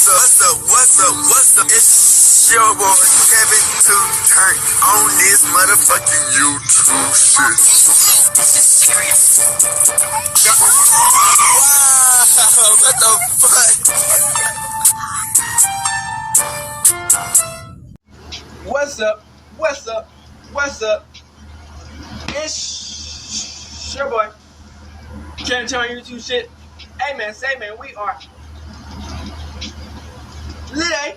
What's up? It's your boy Kevin to turn on this motherfucking YouTube shit. Wow, what the fuck? What's up? It's your boy Kevin to turn on YouTube shit. Hey man, we are Today,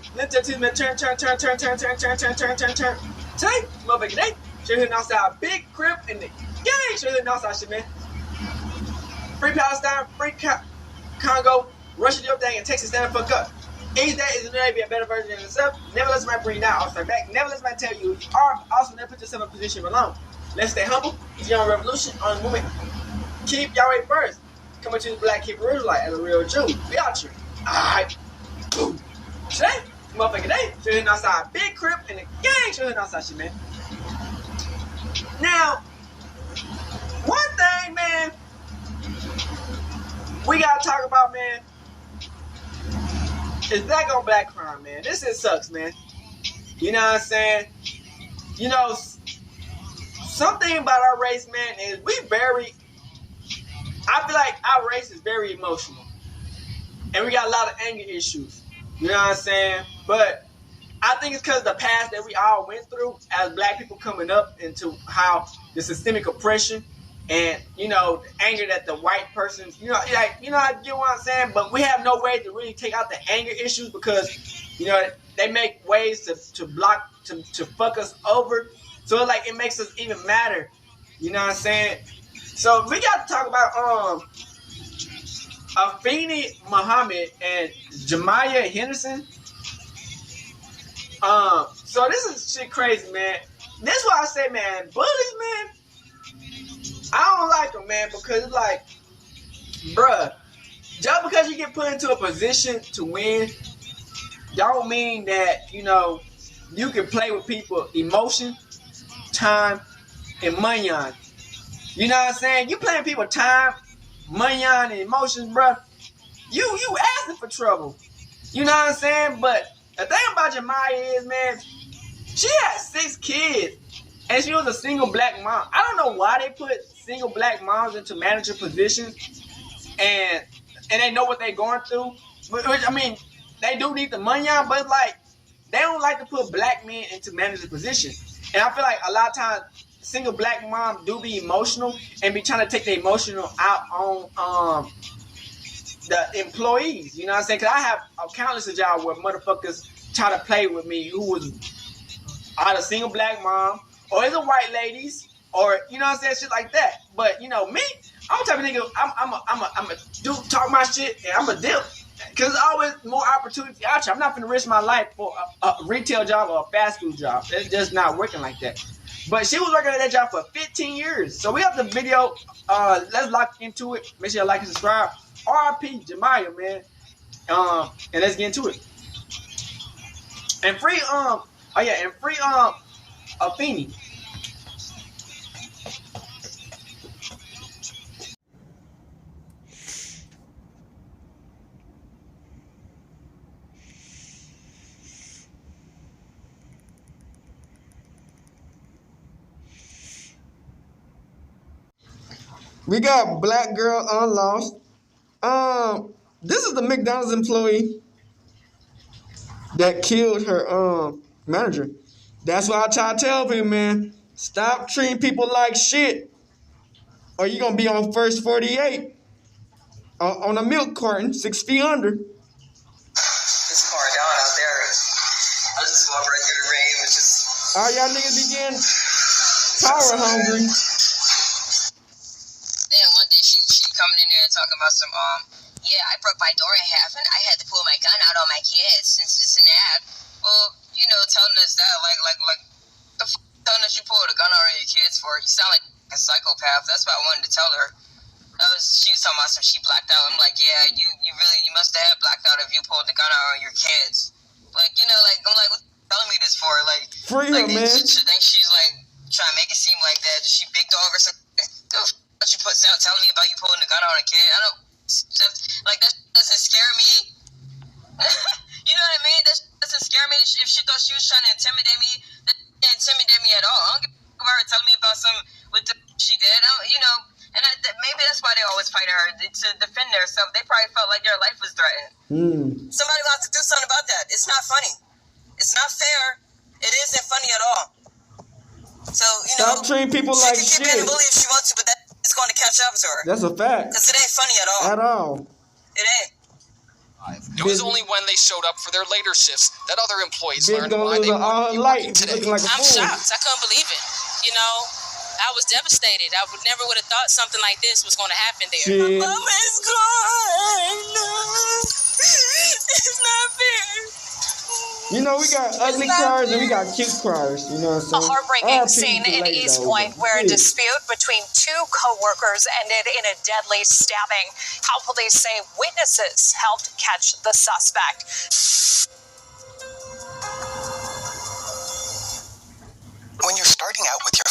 turn. Today, motherfucking day. Show you outside big crib in the gang. Show you outside shit, man. Free Palestine, free Congo, Russia, your thing, and Texas stand the fuck up. Each day is going to be a better version of yourself. Never let somebody bring you down. I'll start back. Never let somebody tell you you are. Also, never put yourself in a position of alone. Let's stay humble. It's your own revolution on the movement. Keep Yahweh first. Coming to the Black Hebrew Israelite as a real Jew. We out here. Alright. Boom. Today, motherfucking day, show you outside big crib in the gang. Show you outside shit, man. Now, one thing, man, we gotta talk about, man, is black on black crime, man. This shit sucks, man. You know what I'm saying? You know, something about our race, man, is I feel like our race is very emotional. And we got a lot of anger issues. You know what I'm saying? But I think it's because of the past that we all went through as black people coming up into how the systemic oppression and, you know, the anger that the white person, you know, I get what I'm saying? But we have no way to really take out the anger issues because, you know, they make ways to block, to fuck us over. So, like, it makes us even matter. You know what I'm saying? So, we got to talk about, Afeni Muhammad and Jamma Henderson. So this is shit crazy, man. This is why I say, man, bullies, man, I don't like them, man, because it's like, bruh, just because you get put into a position to win, don't mean that, you know, you can play with people emotion, time, and money on. You know what I'm saying? You playing people time, money on, and emotions, bro. You asking for trouble. You know what I'm saying? But the thing about Jamma is, man, she had 6 kids, and she was a single black mom. I don't know why they put single black moms into manager positions, and they know what they're going through. But I mean, they do need the money on, but like they don't like to put black men into manager positions. And I feel like a lot of times single black moms do be emotional and be trying to take the emotional out on the employees. You know what I'm saying? Because I have countless of jobs where motherfuckers try to play with me who was either single black mom or is a white ladies or, you know what I'm saying, shit like that. But, you know, me, I'm the type of nigga, I'm a do talk my shit and I'm a dip. Because there's always more opportunity out here. I'm not going to risk my life for a retail job or a fast food job. It's just not working like that. But she was working at that job for 15 years. So we have the video. Let's lock into it. Make sure you like and subscribe. R.I.P. Jamma, man. And let's get into it. And free Afeni. We got black girl unlost. This is the McDonald's employee that killed her manager. That's why I try to tell people, man, stop treating people like shit, or you're gonna be on first 48 on a milk carton 6 feet under. It's pouring down out there. I just walked right through the rain, which is all y'all niggas begin power hungry. Then one day she coming in there and talking about some yeah, I broke my door in half and I had to pull my gun out on my kids since this and that. Well, you know, telling us that like the telling us you pulled a gun out on your kids for. You sound like a psychopath. That's what I wanted to tell her. She was talking about some she blacked out. I'm like, yeah, you must have had blacked out if you pulled the gun out on your kids. Like, you know, like I'm like, what are you telling me this for? Like, free her, man. She thinks she's like trying to make it seem like that. Is she big dog or something? What you telling me about you pulling the gun out on a kid? I don't like that doesn't scare me. You know what I mean? That doesn't scare me. If she thought she was trying to intimidate me, that didn't intimidate me at all. I don't give a about her telling me about some with the she did. And maybe that's why they always fight her to defend themselves. They probably felt like their life was threatened. Somebody will have to do something about that. It's not funny. It's not fair. It isn't funny at all. So, stop treating people like shit. She can keep being a bully if she wants to, but that's going to catch up to her. That's a fact. Because it ain't funny at all. At all. It ain't. It was only when they showed up for their later shifts that other employees learned gonna why lose they all her life. Looking like a I'm fool. shocked. I couldn't believe it. I was devastated. I never would have thought something like this was going to happen there. Shit. Mama is gone. It's not fair. We got ugly cars and we got cute cars. You know what I'm saying? A heartbreaking scene in East Point where a dispute between two co-workers ended in a deadly stabbing. How police say witnesses helped catch the suspect. When you're starting out with your...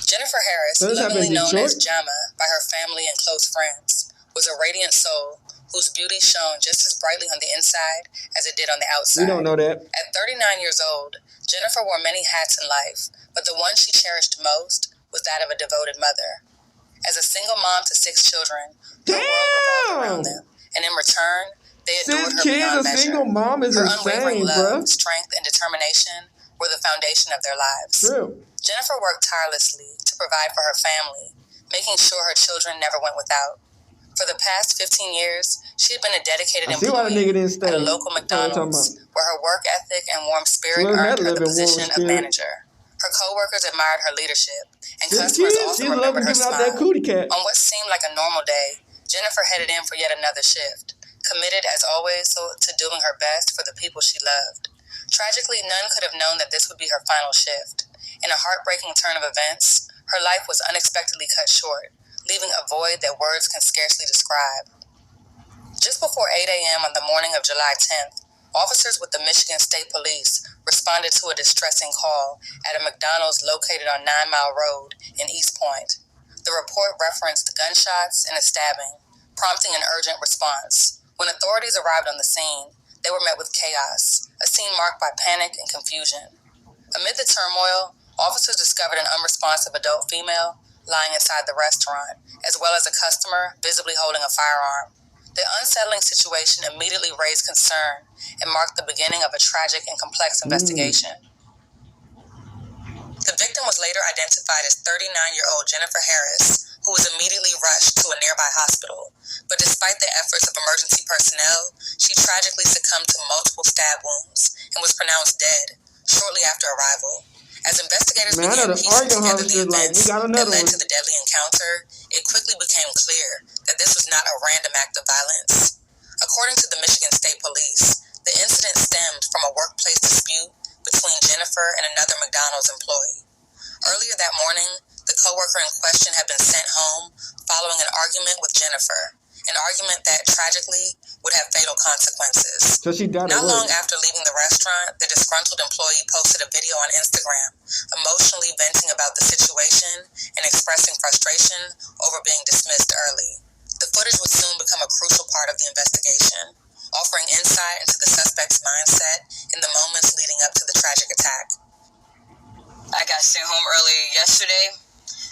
Jennifer Harris, lovingly known as Jamma by her family and close friends, was a radiant soul whose beauty shone just as brightly on the inside as it did on the outside. We don't know that. At 39 years old, Jennifer wore many hats in life, but the one she cherished most was that of a devoted mother. As a single mom to 6 children, her world revolved around them, and in return, they adored her beyond measure. Single mom is her insane, unwavering love, bro. strength, and determination were the foundation of their lives. True. Jennifer worked tirelessly to provide for her family, making sure her children never went without. For the past 15 years, she had been a dedicated employee at a local Mcdonalds, where her work ethic and warm spirit earned her the position of manager. Her co-workers admired her leadership, and customers also remembered her smile. On what seemed like a normal day, Jennifer headed in for yet another shift, committed as always to doing her best for the people she loved. Tragically, none could have known that this would be her final shift. In a heartbreaking turn of events, her life was unexpectedly cut short, leaving a void that words can scarcely describe. Just before 8 a.m. on the morning of July 10th, officers with the Michigan State Police responded to a distressing call at a McDonald's located on 9 Mile Road in East Point. The report referenced gunshots and a stabbing, prompting an urgent response. When authorities arrived on the scene, they were met with chaos, a scene marked by panic and confusion. Amid the turmoil, officers discovered an unresponsive adult female lying inside the restaurant, as well as a customer visibly holding a firearm. The unsettling situation immediately raised concern and marked the beginning of a tragic and complex investigation. The victim was later identified as 39-year-old Jennifer Harris, who was immediately rushed to a nearby hospital. But despite the efforts of emergency personnel, she tragically succumbed to multiple stab wounds and was pronounced dead shortly after arrival. As investigators began piecing together the events that led to the deadly encounter, it quickly became clear that this was not a random act of violence. According to the Michigan State Police, the incident stemmed from a workplace dispute between Jennifer and another McDonald's employee. Earlier that morning, the coworker in question had been sent home following an argument with Jennifer, an argument that tragically would have fatal consequences. So she died. Not long after leaving the restaurant, the disgruntled employee posted a video on Instagram, emotionally venting about the situation and expressing frustration over being dismissed early. The footage would soon become a crucial part of the investigation, offering insight into the suspect's mindset in the moments leading up to the tragic attack. I got sent home early yesterday.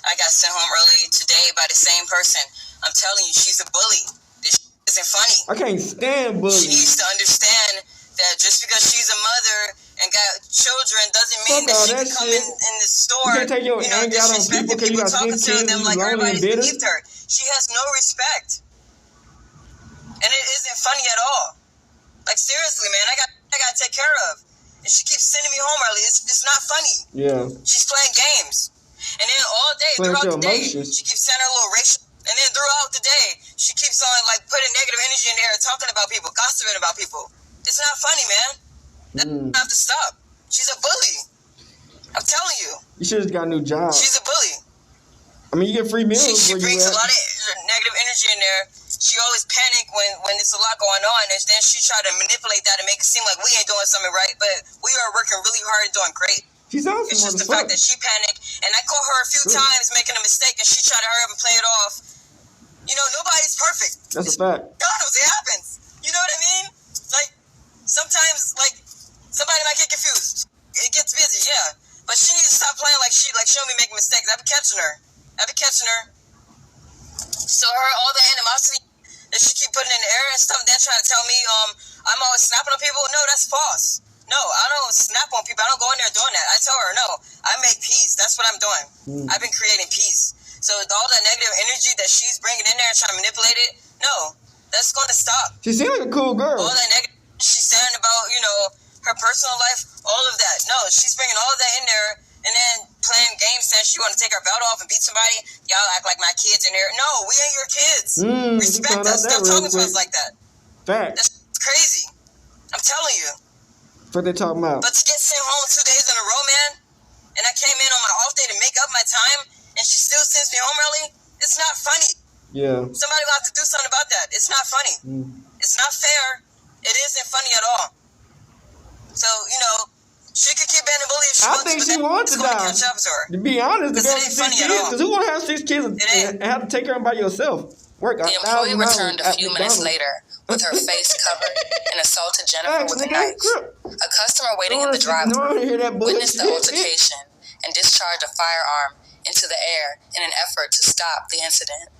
I got sent home early today by the same person. I'm telling you, she's a bully. This isn't funny. I can't stand bullies. She needs to understand that just because she's a mother and got children doesn't mean that she can come in the store, you can't take your anger out on people because you got talking to them like everybody's beneath her. She has no respect. And it isn't funny at all. Like, seriously, man, I got to take care of. And she keeps sending me home early. It's not funny. Yeah. She's playing games. And then all day, throughout the day, she keeps sending her little racial. And then throughout the day, she keeps on, like, putting negative energy in there, talking about people, gossiping about people. It's not funny, man. That have to stop. She's a bully. I'm telling you. You should have got a new job. She's a bully. I mean, you get free meals. She brings a lot of negative energy in there. She always panic when there's a lot going on, and then she try to manipulate that and make it seem like we ain't doing something right, but we are working really hard and doing great. She sounds It's smart just as the fact fuck. that she panicked, and I caught her a few times making a mistake, and she tried to hurry up and play it off. You know, nobody's perfect. That's a fact. God knows it happens. You know what I mean? Like, sometimes, like, somebody might get confused. It gets busy, yeah. But she needs to stop playing like she don't be making mistakes. I be catching her. So all the animosity that she keep putting in the air and stuff, then trying to tell me I'm always snapping on people. No, that's false. No, I don't snap on people. I don't go in there doing that. I tell her, no, I make peace. That's what I'm doing. I've been creating peace. So all that negative energy that she's bringing in there and trying to manipulate it, no, that's going to stop. She seems like a cool girl. All that negative she's saying about, you know, her personal life, all of that. No, she's bringing all of that in there and then playing games saying she want to take her belt off and beat somebody. Y'all act like my kids in there. No, we ain't your kids. Respect us. Stop talking to us like that. Fact. That's crazy. I'm telling you. What they talking about? But to get sent home 2 days in a row, man, and I came in on my off day to make up my time, and she still sends me home early, it's not funny. Yeah. Somebody will have to do something about that. It's not funny. It's not fair. It isn't funny at all. So, you know, she could keep being a bully if she wants to. I think she wants to die. Catch up to her. To be honest, the girl it ain't with 6 funny at kids, all. because who want to have 6 kids and have to take care of them by yourself? Work The employee returned a few minutes later with her face covered and assaulted Jennifer with a knife. A customer waiting in the drive-thru witnessed the altercation and discharged a firearm into the air in an effort to stop the incident.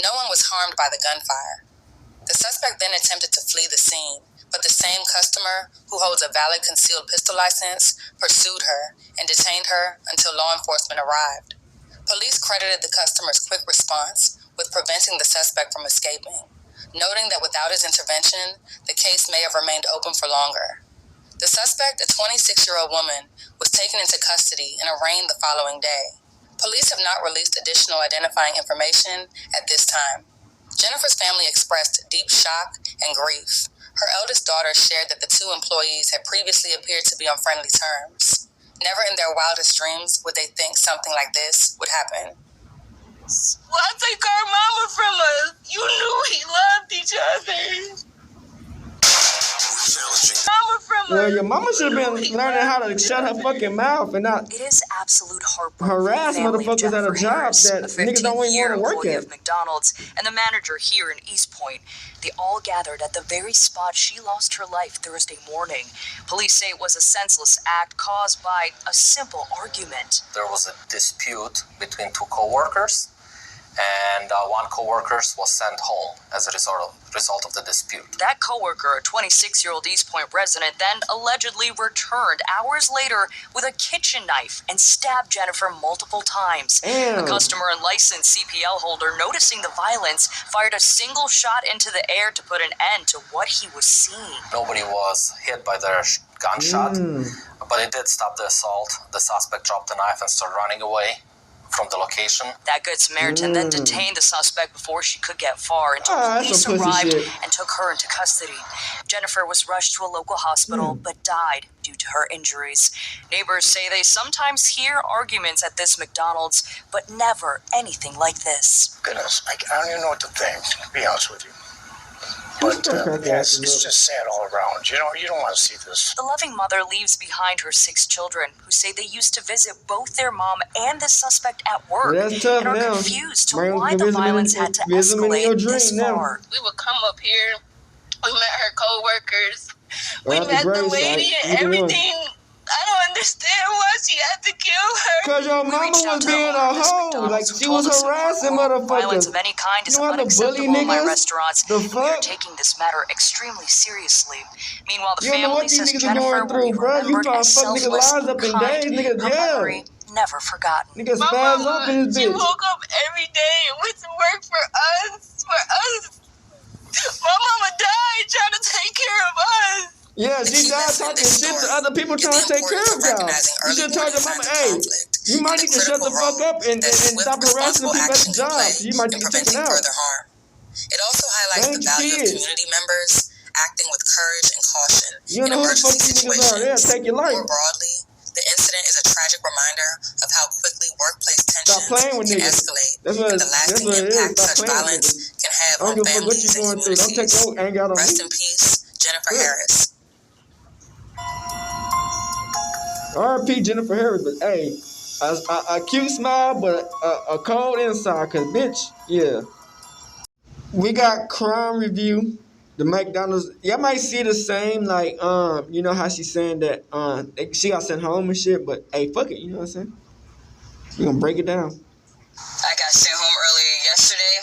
No one was harmed by the gunfire. The suspect then attempted to flee the scene, but the same customer, who holds a valid concealed pistol license, pursued her and detained her until law enforcement arrived. Police credited the customer's quick response with preventing the suspect from escaping, noting that without his intervention, the case may have remained open for longer. The suspect, a 26-year-old woman, was taken into custody and arraigned the following day. Police have not released additional identifying information at this time. Jennifer's family expressed deep shock and grief. Her eldest daughter shared that the two employees had previously appeared to be on friendly terms. Never in their wildest dreams would they think something like this would happen. Why take our mama from us? You knew we loved each other. Mama from Well, us. your mama should have been learning how to shut her fucking mouth and not It is absolute heartbreak. harass motherfuckers at a job that niggas don't even want to work employee at. of McDonald's and the manager here in East Point. They all gathered at the very spot she lost her life Thursday morning. Police say it was a senseless act caused by a simple argument. There was a dispute between two co-workers, and one co-worker was sent home as a result of the dispute. That coworker, a 26-year-old East Point resident, then allegedly returned hours later with a kitchen knife and stabbed Jennifer multiple times. Damn. A customer and licensed CPL holder, noticing the violence, fired a single shot into the air to put an end to what he was seeing. Nobody was hit by the gunshot, but it did stop the assault. The suspect dropped the knife and started running away from the location. That Good Samaritan then detained the suspect before she could get far until police some pussy arrived shit. and took her into custody. Jennifer was rushed to a local hospital but died due to her injuries. Neighbors say they sometimes hear arguments at this McDonald's, but never anything like this. Goodness, I don't even know what to think, to be honest with you. But it's just sad all around. You know, you don't want to see this. The loving mother leaves behind her 6 children, who say they used to visit both their mom and the suspect at work, That's tough and are now. confused to Bring why the visit them in- violence had to visit them in your escalate this dream now. far. We would come up here. We met her co-workers. We Well, met the grace, lady like, and either one. everything. I don't understand why she had to kill her. Cause your We mama reached out was to the being owner a of this hoe, McDonald's like who she told was us harassing violence motherfuckers. of any kind is You want to bully unacceptable in my niggas? restaurants. The We are fuck? taking this matter extremely seriously. Meanwhile, the You don't know family what these says niggas are Jennifer going will be through, bro. You remembered trying to as fuck niggas' selfless, lives up in kind, days, nigga, her yeah. memory never forgotten. Niggas My spaz mama, up in this she bitch. woke up every day and went to work for us. My mama died trying to take care of us. Yeah, she died talking shit to other people trying to take care of y'all. You should tell your mama, hey, you might need to shut the fuck up and stop harassing the people at the job. You might get taken out. It also highlights Thank the value kids. of community members acting with courage and caution You in know who the fuck emergency these niggas are. They'll situations. take your life. More broadly, the incident is a tragic reminder of how quickly workplace tensions playing with can niggas. escalate That's what and the lasting it is. impact Stop such playing with violence niggas. can have I don't on give a fuck what families you and going through. Don't take communities. no anger out on Rest me. in peace, Jennifer Yeah. Harris. R.I.P. Jennifer Harris, but hey, a cute smile, but a cold inside, cause bitch, yeah. We got crime review. The McDonald's, y'all might see the same, like, you know how she's saying that, she got sent home and shit, but hey, fuck it, you know what I'm saying? We gonna break it down. I got sent home earlier yesterday.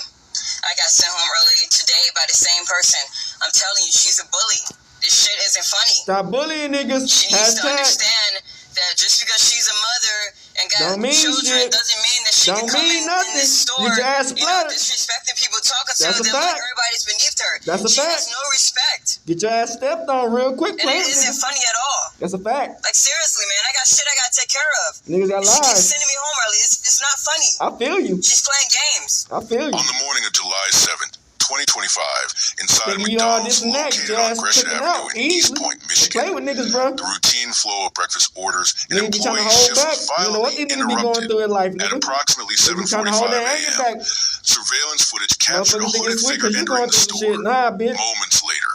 I got sent home earlier today by the same person. I'm telling you, she's a bully. This shit isn't funny. Stop bullying niggas. She needs to understand that just because she's a mother and got children doesn't mean that she can come in this store, disrespecting people, talking to them like everybody's beneath her. That's a fact. She has no respect. Get your ass stepped on real quick, and it isn't funny at all. That's a fact. Like, seriously, man, I got shit I gotta take care of. Niggas got lives. She keeps sending me home early. It's not funny. I feel you. She's playing games. I feel you. On the morning of July 7th, 2025, inside a McDonald's located on Gresham Avenue in East Point, Michigan, play with niggas, bro. The routine flow of breakfast orders and employee shifts was violently interrupted at approximately 7:45 a.m. Surveillance footage captured a hooded figure entering the store. Moments later,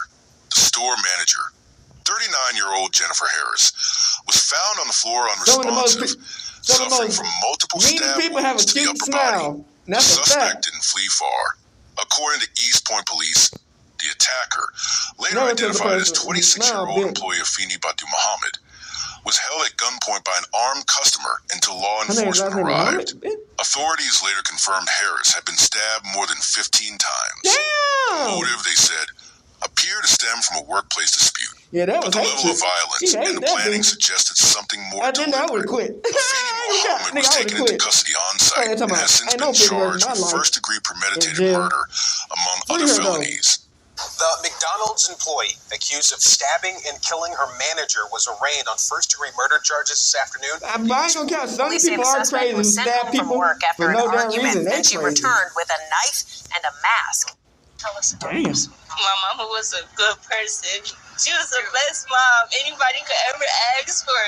the store manager, 39-year-old Jennifer Harris, was found on the floor unresponsive, suffering from multiple stab wounds to the upper body. The suspect didn't flee far. According to East Point Police, the attacker, later identified as 26-year-old employee Afeni Muhammad, was held at gunpoint by an armed customer until law enforcement arrived. Authorities later confirmed Harris had been stabbed more than 15 times. The motive, they said, appeared to stem from a workplace dispute. Yeah, that was but the level of violence and the planning suggested something more deliberate. Afeni Muhammad was taken into custody on site and has since been charged with first-degree premeditated murder, among other felonies. The McDonald's employee accused of stabbing and killing her manager was arraigned on first-degree murder charges this afternoon. I ain't gonna count. Some people are crazy who stab people for no damn reason. And she returned with a knife and a mask. Tell us about this. My mama was a good person. She was the best mom anybody could ever ask for.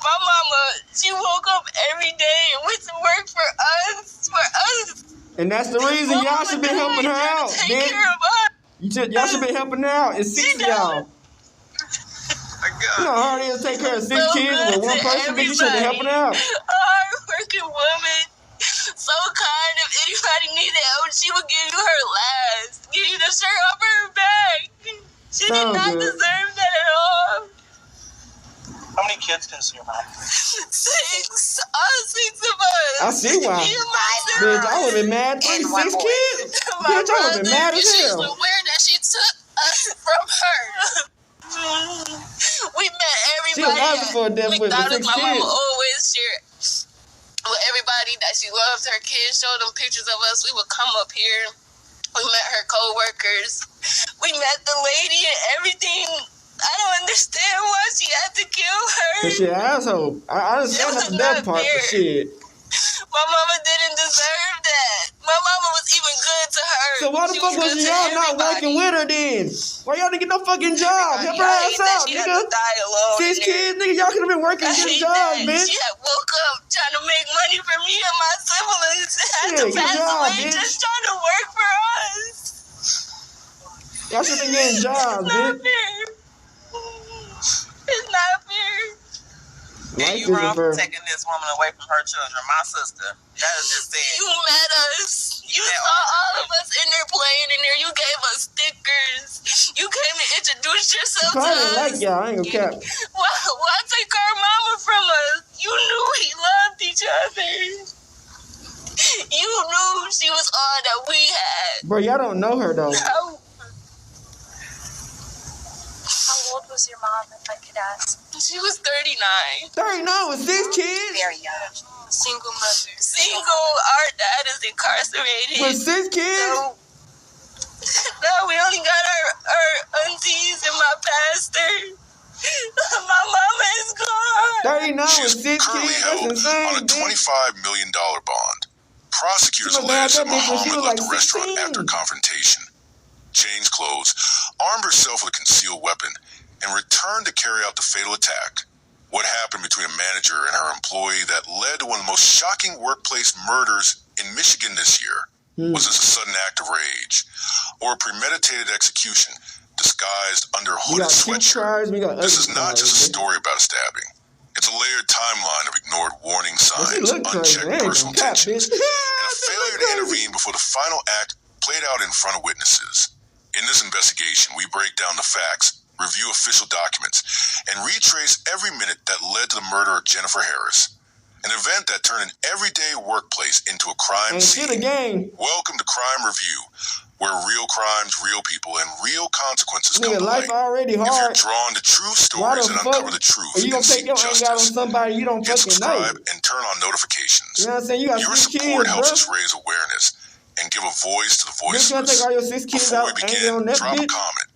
My mama, she woke up every day and went to work for us. And that's the reason y'all should be helping her out, man. Y'all should be helping her out. It's 6 of y'all. You know how hard it is to take care of 6 kids with one person, but you should be helping her out. A hard-working woman. So kind. If anybody needed help, she would give you her last. Give you the shirt off her back. She did not deserve that at all. How many kids can see your mom? 6. All 6 of us. I see why. Bitch, I would have been mad too. 6 kids. Bitch, I would have been mad as hell. She's aware that she took us from her. We met everybody at McDonald's. My mama always shared with everybody that she loved her kids, showed them pictures of us. We would come up here. We met her co-workers. We met the lady and everything. I don't understand why she had to kill her. Cause she an asshole. I understand not the death part, but shit. My mama didn't deserve that. My mama was even good to her. So why the fuck was y'all not working with her then? Why y'all didn't get no fucking job? Help her ass out, nigga. 6 kids, nigga, y'all could have been working good jobs, bitch. She had woke up trying to make money for me and my siblings. Had to pass away just trying to work for us. Y'all should have been getting jobs, bitch. It's not fair. And you wrong for taking this woman away from her children. My sister. That is just it. You met us. You saw all of us in there playing in there. You gave us stickers. You came and introduced yourself to us. Like y'all, I ain't gonna cap. Why take our mama from us? You knew we loved each other. You knew she was all that we had. Bro, y'all don't know her though. No. How old was your mom, if I could ask? She was 39. 39 with 6 kids? Very young. Single mother. Single. Our dad is incarcerated. With 6 kids? No, we only got our aunties and my pastor. My mama is gone. 39 with 6 kids? That's insane. On a $25 million bond. Prosecutors alleged that Muhammad left the restaurant after confrontation, changed clothes, armed herself with a concealed weapon, and returned to carry out the fatal attack. What happened between a manager and her employee that led to one of the most shocking workplace murders in Michigan this year? Was this a sudden act of rage or a premeditated execution disguised under a hooded sweatshirt? This is not just a story about a stabbing. It's layered timeline of ignored warning signs, unchecked personal tensions, and a failure to intervene before the final act played out in front of witnesses. In this investigation, we break down the facts, review official documents, and retrace every minute that led to the murder of Jennifer Harris, an event that turned an everyday workplace into a crime scene. Welcome to Crime Review, where real crimes, real people, and real consequences come to light. If you're drawn to true stories and uncover the truth and seek justice, hit subscribe and turn on notifications. Your support helps us raise awareness and give a voice to the voiceless. Before we begin, drop a comment.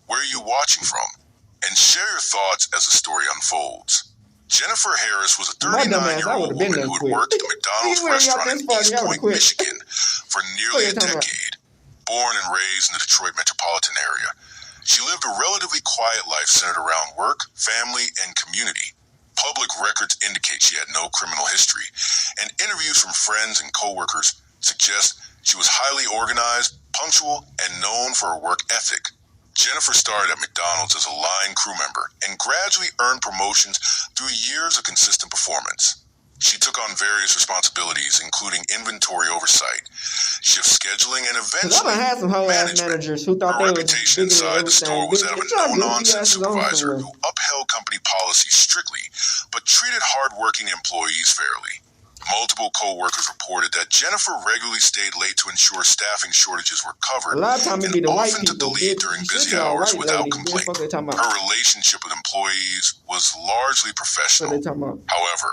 Where are you watching from? And share your thoughts as the story unfolds. Jennifer Harris was a 39-year-old woman who had worked at the McDonald's restaurant in East Point, Michigan for nearly a decade. Born and raised in the Detroit metropolitan area, she lived a relatively quiet life centered around work, family, and community. Public records indicate she had no criminal history, and interviews from friends and coworkers suggest she was highly organized, punctual, and known for her work ethic. Jennifer started at McDonald's as a line crew member and gradually earned promotions through years of consistent performance. She took on various responsibilities, including inventory oversight, shift scheduling, and eventually management. Her reputation inside the store was that of a no-nonsense supervisor who upheld company policies strictly, but treated hard-working employees fairly. Multiple co-workers reported that Jennifer regularly stayed late to ensure staffing shortages were covered and often took the lead during busy hours without complaint. Her relationship with employees was largely professional. However,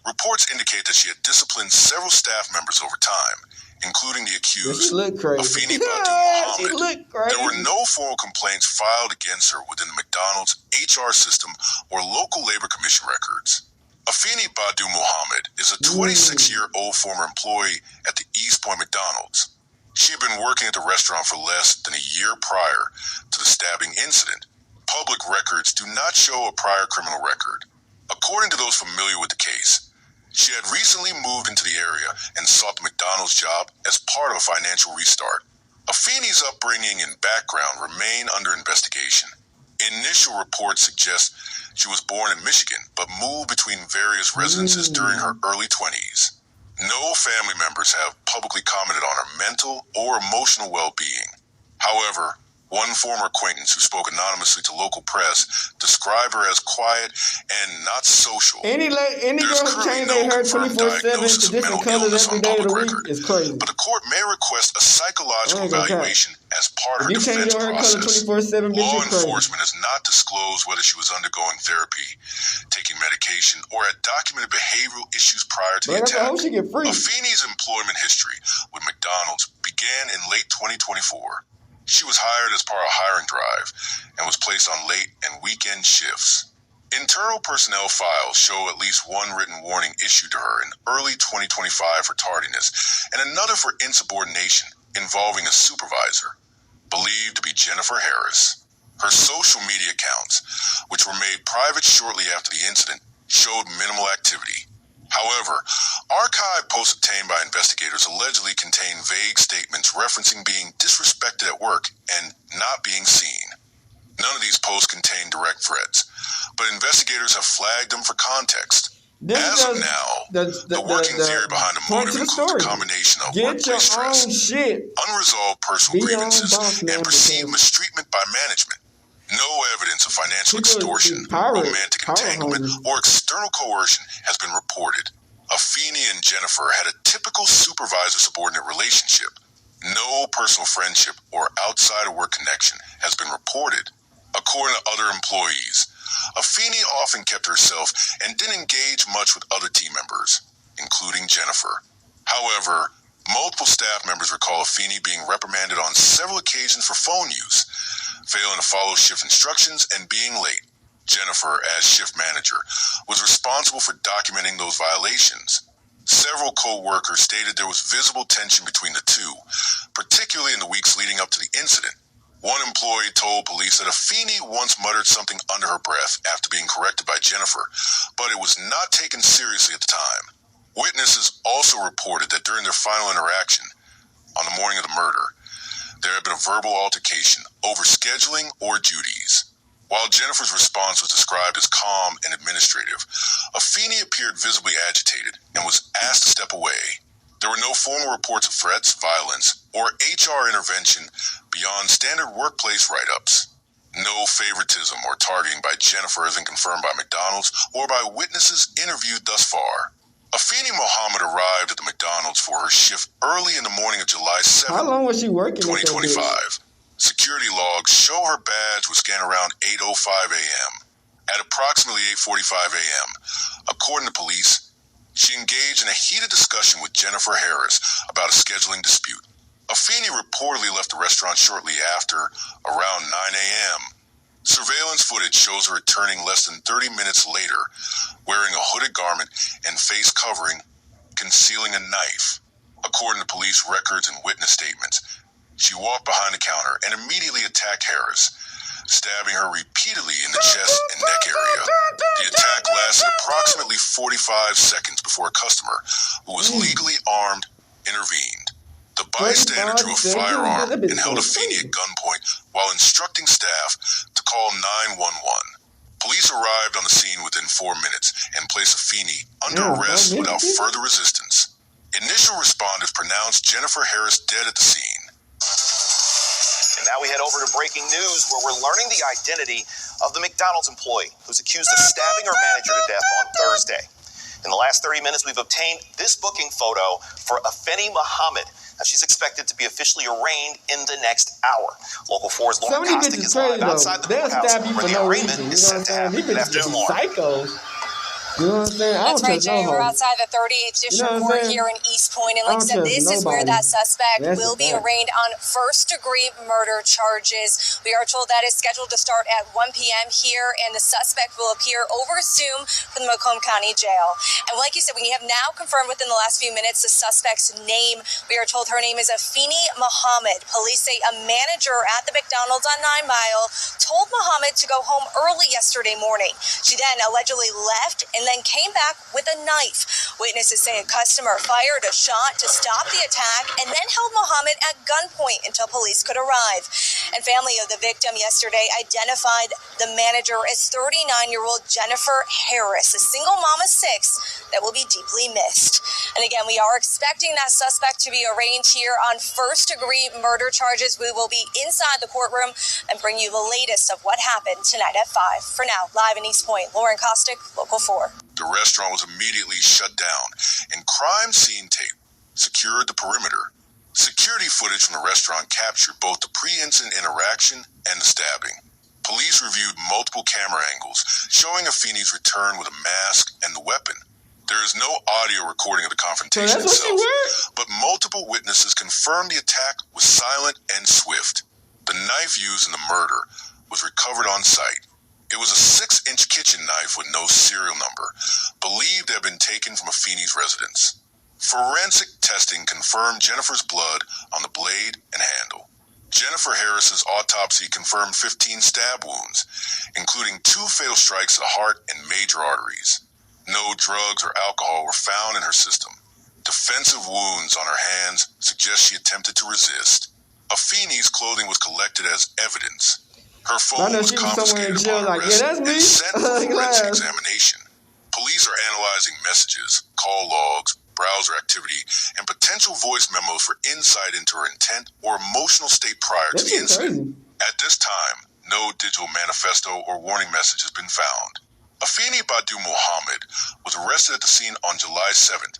reports indicate that she had disciplined several staff members over time, including the accused, Afeni Mohammed. There were no formal complaints filed against her within the McDonald's HR system or local labor commission records. Afeni Badu Muhammad is a 26-year-old former employee at the East Point McDonald's. She had been working at the restaurant for less than a year prior to the stabbing incident. Public records do not show a prior criminal record. According to those familiar with the case, she had recently moved into the area and sought the McDonald's job as part of a financial restart. Afeni's upbringing and background remain under investigation. Initial reports suggest she was born in Michigan, but moved between various residences during her early 20s. No family members have publicly commented on her mental or emotional well-being. However, one former acquaintance who spoke anonymously to local press described her as quiet and not social. Any girl who changed their hair 24/7 to different colors every day of the week is crazy. But the court may request a psychological evaluation as part of her defense process. Law enforcement has not disclosed whether she was undergoing therapy, taking medication, or had documented behavioral issues prior to the attack. Afeni's employment history with McDonald's began in late 2024. She was hired as part of a hiring drive and was placed on late and weekend shifts. Internal personnel files show at least one written warning issued to her in early 2025 for tardiness and another for insubordination involving a supervisor, believed to be Jennifer Harris. Her social media accounts, which were made private shortly after the incident, showed minimal activity. However, archive posts obtained by investigators allegedly contain vague statements referencing being disrespected at work and not being seen. None of these posts contain direct threats, but investigators have flagged them for context. As of now, the working theory behind the motive includes a combination of workplace stress, unresolved personal grievances, and perceived mistreatment by management. No evidence of financial extortion, romantic entanglement, or external coercion has been reported. Afeni and Jennifer had a typical supervisor-subordinate relationship. No personal friendship or outside-of-work connection has been reported. According to other employees, Afeni often kept to herself and didn't engage much with other team members, including Jennifer. However, multiple staff members recall Afeni being reprimanded on several occasions for phone use, failing to follow shift instructions, and being late. Jennifer, as shift manager, was responsible for documenting those violations. Several co-workers stated there was visible tension between the two, particularly in the weeks leading up to the incident. One employee told police that Afeni once muttered something under her breath after being corrected by Jennifer, but it was not taken seriously at the time. Witnesses also reported that during their final interaction, on the morning of the murder, there had been a verbal altercation over scheduling or duties. While Jennifer's response was described as calm and administrative, Afeni appeared visibly agitated and was asked to step away. There were no formal reports of threats, violence, or HR intervention beyond standard workplace write-ups. No favoritism or targeting by Jennifer has been confirmed by McDonald's or by witnesses interviewed thus far. Afeni Mohammed arrived at the McDonald's for her shift early in the morning of July 7, How long was she working? 2025. Security logs show her badge was scanned around 8:05 a.m. At approximately 8:45 a.m., according to police, she engaged in a heated discussion with Jennifer Harris about a scheduling dispute. Afeni reportedly left the restaurant shortly after, around 9 a.m. Surveillance footage shows her returning less than 30 minutes later, wearing a hooded garment and face covering, concealing a knife. According to police records and witness statements, she walked behind the counter and immediately attacked Harris, stabbing her repeatedly in the chest and neck area. The attack lasted approximately 45 seconds before a customer, who was legally armed, intervened. The bystander drew a firearm and held Afeni at gunpoint while instructing staff to call 911. Police arrived on the scene within 4 minutes and placed Afeni under arrest without further resistance. Initial responders pronounced Jennifer Harris dead at the scene. And now we head over to breaking news, where we're learning the identity of the McDonald's employee who's accused of stabbing her manager to death on Thursday. In the last 30 minutes, we've obtained this booking photo for Afeni Mohammed. Now, she's expected to be officially arraigned in the next hour. Local 4's Lauren Kostick is live outside the courthouse where the arraignment is set to happen. Good afternoon, Lauren. Psychos. You know what I'm saying? That's right, Jay. We're outside the 38th District Court here in East Point. And like I said, this is where that suspect will be arraigned on first-degree murder charges. We are told that is scheduled to start at 1 p.m. here, and the suspect will appear over Zoom from the Macomb County Jail. And like you said, we have now confirmed within the last few minutes the suspect's name. We are told her name is Afeni Mohammed. Police say a manager at the McDonald's on 9 Mile told Mohammed to go home early yesterday morning. She then allegedly left and then came back with a knife. Witnesses say a customer fired a shot to stop the attack and then held Mohammed at gunpoint until police could arrive. And family of the victim yesterday identified the manager as 39-year-old Jennifer Harris, a single mom of 6 that will be deeply missed. And again, we are expecting that suspect to be arraigned here on first-degree murder charges. We will be inside the courtroom and bring you the latest of what happened tonight at 5. For now, live in East Point, Lauren Kostick, Local 4. The restaurant was immediately shut down, and crime scene tape secured the perimeter. Security footage from the restaurant captured both the pre-incident interaction and the stabbing. Police reviewed multiple camera angles, showing Afeni's return with a mask and the weapon. There is no audio recording of the confrontation itself, but multiple witnesses confirmed the attack was silent and swift. The knife used in the murder was recovered on site. It was a 6-inch kitchen knife with no serial number, believed to have been taken from Afeni's residence. Forensic testing confirmed Jennifer's blood on the blade and handle. Jennifer Harris's autopsy confirmed 15 stab wounds, including 2 fatal strikes to the heart and major arteries. No drugs or alcohol were found in her system. Defensive wounds on her hands suggest she attempted to resist. Afeni's clothing was collected as evidence. Her phone was confiscated upon arrest and sent for forensic examination. Police are analyzing messages, call logs, browser activity, and potential voice memos for insight into her intent or emotional state prior to the incident. At this time, no digital manifesto or warning message has been found. Afeni Badu Mohammed was arrested at the scene on July 7th,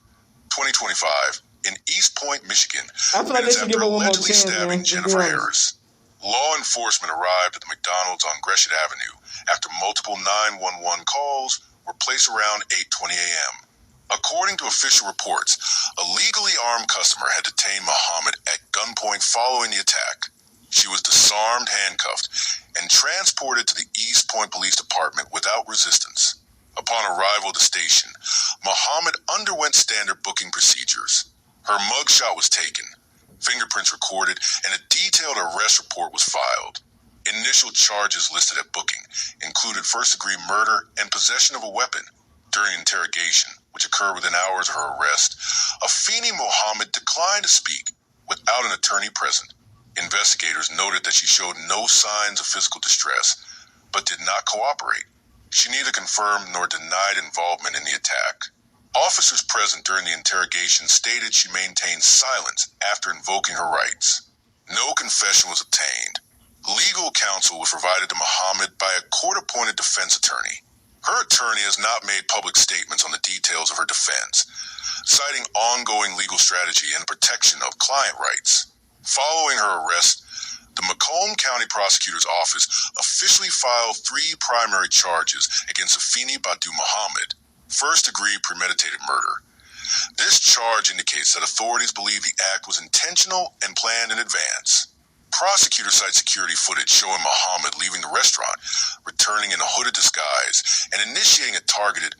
2025, in East Point, Michigan, minutes after allegedly stabbing Jennifer Harris. Law enforcement arrived at the McDonald's on Gresham Avenue after multiple 911 calls were placed around 8:20 a.m. According to official reports, a legally armed customer had detained Mohammed at gunpoint following the attack. She was disarmed, handcuffed, and transported to the East Point Police Department without resistance. Upon arrival at the station, Mohammed underwent standard booking procedures. Her mugshot was taken, fingerprints recorded, and a detailed arrest report was filed. Initial charges listed at booking included first-degree murder and possession of a weapon. During interrogation, which occurred within hours of her arrest, Afeni Mohammed declined to speak without an attorney present. Investigators noted that she showed no signs of physical distress, but did not cooperate. She neither confirmed nor denied involvement in the attack. Officers present during the interrogation stated she maintained silence after invoking her rights. No confession was obtained. Legal counsel was provided to Muhammad by a court-appointed defense attorney. Her attorney has not made public statements on the details of her defense, citing ongoing legal strategy and protection of client rights. Following her arrest, the Macomb County Prosecutor's Office officially filed 3 primary charges against Afeni Badu Muhammad. First-degree premeditated murder. This charge indicates that authorities believe the act was intentional and planned in advance. Prosecutors cite security footage showing Muhammad leaving the restaurant, returning in a hooded disguise, and initiating a targeted,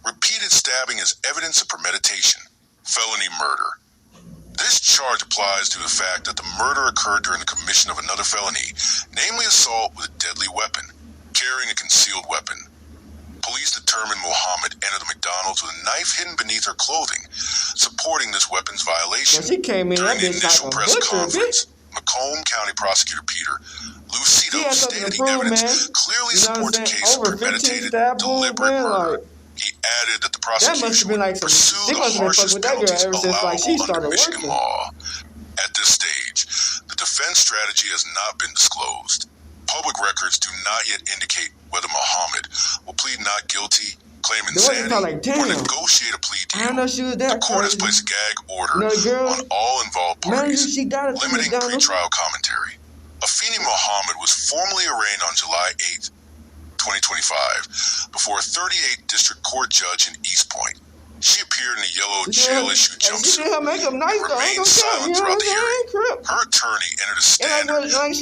repeated stabbing as evidence of premeditation. Felony murder. This charge applies to the fact that the murder occurred during the commission of another felony, namely assault with a deadly weapon, carrying a concealed weapon. Police determined Muhammad entered the McDonald's with a knife hidden beneath her clothing, supporting this weapons violation. During the initial press conference, Macomb County Prosecutor Peter Lucido stated the evidence clearly supports the case of premeditated, deliberate murder. He added that the prosecution would pursue the harshest penalties allowable under Michigan law. At this stage, the defense strategy has not been disclosed. Public records do not yet indicate whether Muhammad will plead not guilty, claim insanity, or negotiate a plea deal. The court has placed a gag order on all involved parties, limiting pretrial commentary. Afeni Muhammad was formally arraigned on July 8, 2025, before a 38-district court judge in East Point. She appeared in a yellow jail-issued jumpsuit and remained silent throughout the hearing. Her attorney entered a standard not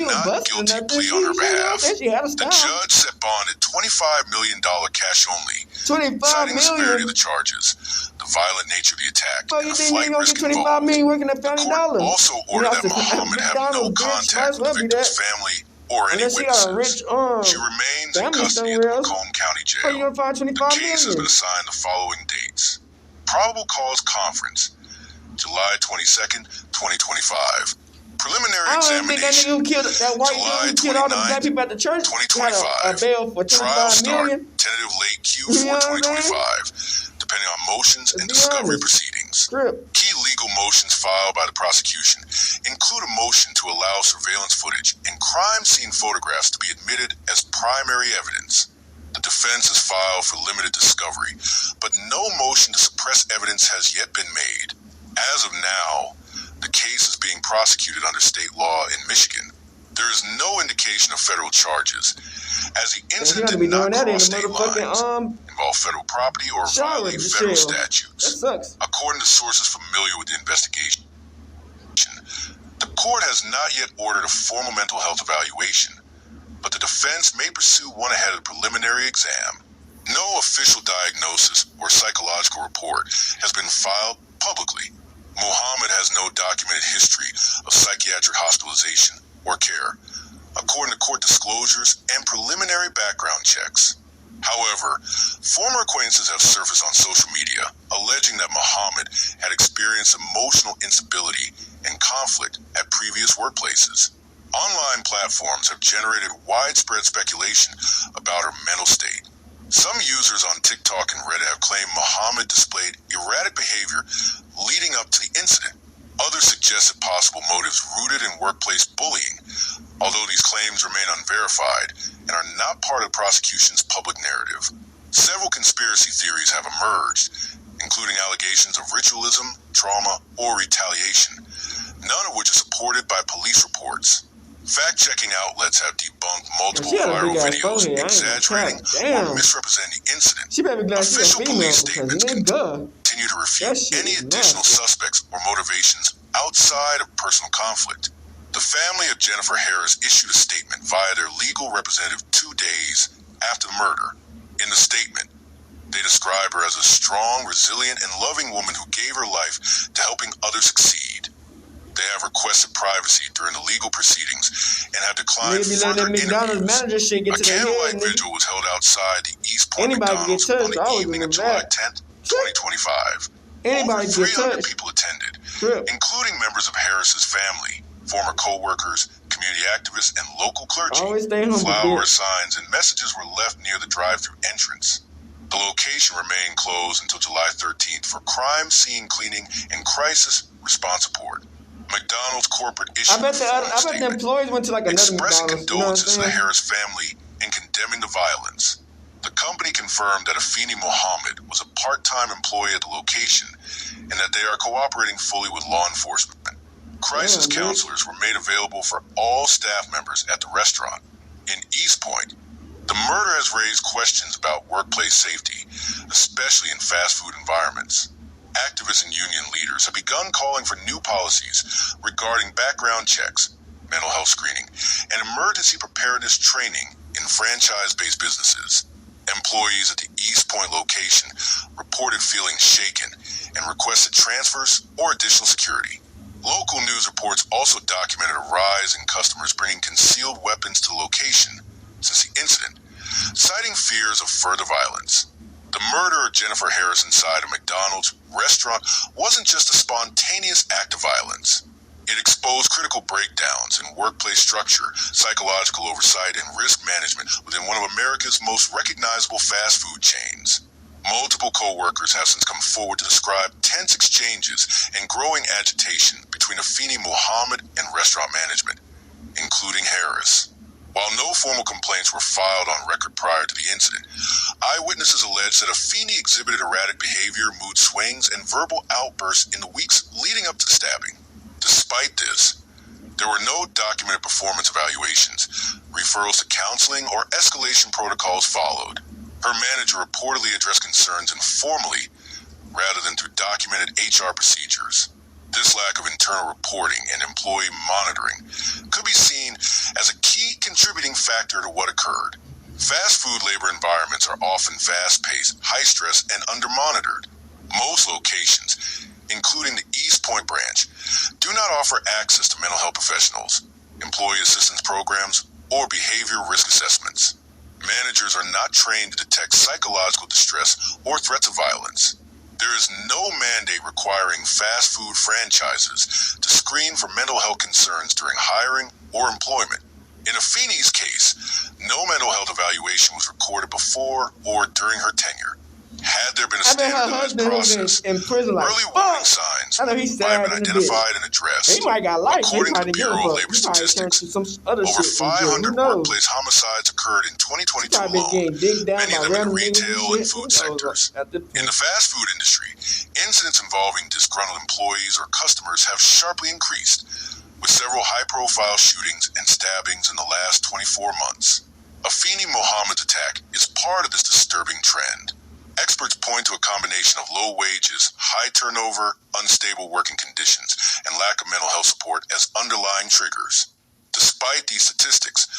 guilty plea on her behalf. The judge set bond at $25 million cash only, citing the severity of the charges, the violent nature of the attack, and the flight risk involved. The court also ordered that Muhammad have no contact with the victim's family or any witnesses. She remains in custody at the Macomb County Jail. The case has been assigned the following dates. Probable cause conference, July 22nd, 2025. Preliminary examination, July 29th, 2025. Trial start, tentative late Q4 2025, depending on motions and discovery proceedings. Key legal motions filed by the prosecution include a motion to allow surveillance footage and crime scene photographs to be admitted as primary evidence. The defense has filed for limited discovery, but no motion to suppress evidence has yet been made. As of now, the case is being prosecuted under state law in Michigan. There is no indication of federal charges, as the incident did not cross state lines, involve federal property, or violate federal statutes. According to sources familiar with the investigation, the court has not yet ordered a formal mental health evaluation, but the defense may pursue one ahead of the preliminary exam. No official diagnosis or psychological report has been filed publicly. Muhammad has no documented history of psychiatric hospitalization or care, according to court disclosures and preliminary background checks. However, former acquaintances have surfaced on social media alleging that Muhammad had experienced emotional instability and conflict at previous workplaces. Online platforms have generated widespread speculation about her mental state. Some users on TikTok and Reddit have claimed Muhammad displayed erratic behavior leading up to the incident. Others suggested possible motives rooted in workplace bullying, although these claims remain unverified and are not part of the prosecution's public narrative. Several conspiracy theories have emerged, including allegations of ritualism, trauma, or retaliation, none of which are supported by police reports. Fact-checking outlets have debunked multiple viral videos exaggerating or misrepresenting the incident. Official police statements continue to refute any additional suspects or motivations outside of personal conflict. The family of Jennifer Harris issued a statement via their legal representative 2 days after the murder. In the statement, they describe her as a strong, resilient, and loving woman who gave her life to helping others succeed. They have requested privacy during the legal proceedings and have declined further interviews. A candlelight vigil was held outside the East Point McDonald's on the evening of July 10th, 2025. Over 300 people attended, including members of Harris's family, former co-workers, community community activists, and local clergy. Always stay humble, Flowers, signs, and messages were left near the drive-thru entrance. The location remained closed until July 13th for crime scene cleaning and crisis response support. McDonald's corporate issued I bet the employees went to like another expressing McDonald's. condolences to the Harris family and condemning the violence. The company confirmed that Afeni Mohammed was a part-time employee at the location and that they are cooperating fully with law enforcement. Crisis counselors were made available for all staff members at the restaurant. In East Point, the murder has raised questions about workplace safety, especially in fast food environments. Activists and union leaders have begun calling for new policies regarding background checks, mental health screening, and emergency preparedness training in franchise-based businesses. Employees at the East Point location reported feeling shaken and requested transfers or additional security. Local news reports also documented a rise in customers bringing concealed weapons to the location since the incident, citing fears of further violence. The murder of Jennifer Harris inside a McDonald's restaurant wasn't just a spontaneous act of violence. It exposed critical breakdowns in workplace structure, psychological oversight, and risk management within one of America's most recognizable fast food chains. Multiple co-workers have since come forward to describe tense exchanges and growing agitation between Afeni Mohammed and restaurant management, including Harris. While no formal complaints were filed on record prior to the incident, eyewitnesses alleged that Afeni exhibited erratic behavior, mood swings, and verbal outbursts in the weeks leading up to the stabbing. Despite this, there were no documented performance evaluations, referrals to counseling, or escalation protocols followed. Her manager reportedly addressed concerns informally rather than through documented HR procedures. This lack of internal reporting and employee monitoring could be seen as a key contributing factor to what occurred. Fast food labor environments are often fast-paced, high-stress, and under-monitored. Most locations, including the East Point branch, do not offer access to mental health professionals, employee assistance programs, or behavioral risk assessments. Managers are not trained to detect psychological distress or threats of violence. There is no mandate requiring fast food franchises to screen for mental health concerns during hiring or employment. In Afeni's case, no mental health evaluation was recorded before or during her tenure. Had there been a standardized process, in prison, like, early warning signs might have been identified and addressed. He might got life. According to the Bureau of Labor Statistics, over 500 workplace homicides occurred in 2022 alone, many of them in the retail and food sectors. In the fast food industry, incidents involving disgruntled employees or customers have sharply increased, with several high-profile shootings and stabbings in the last 24 months. Afeni Mohammed's attack is part of this disturbing trend. Experts point to a combination of low wages, high turnover, unstable working conditions, and lack of mental health support as underlying triggers. Despite these statistics,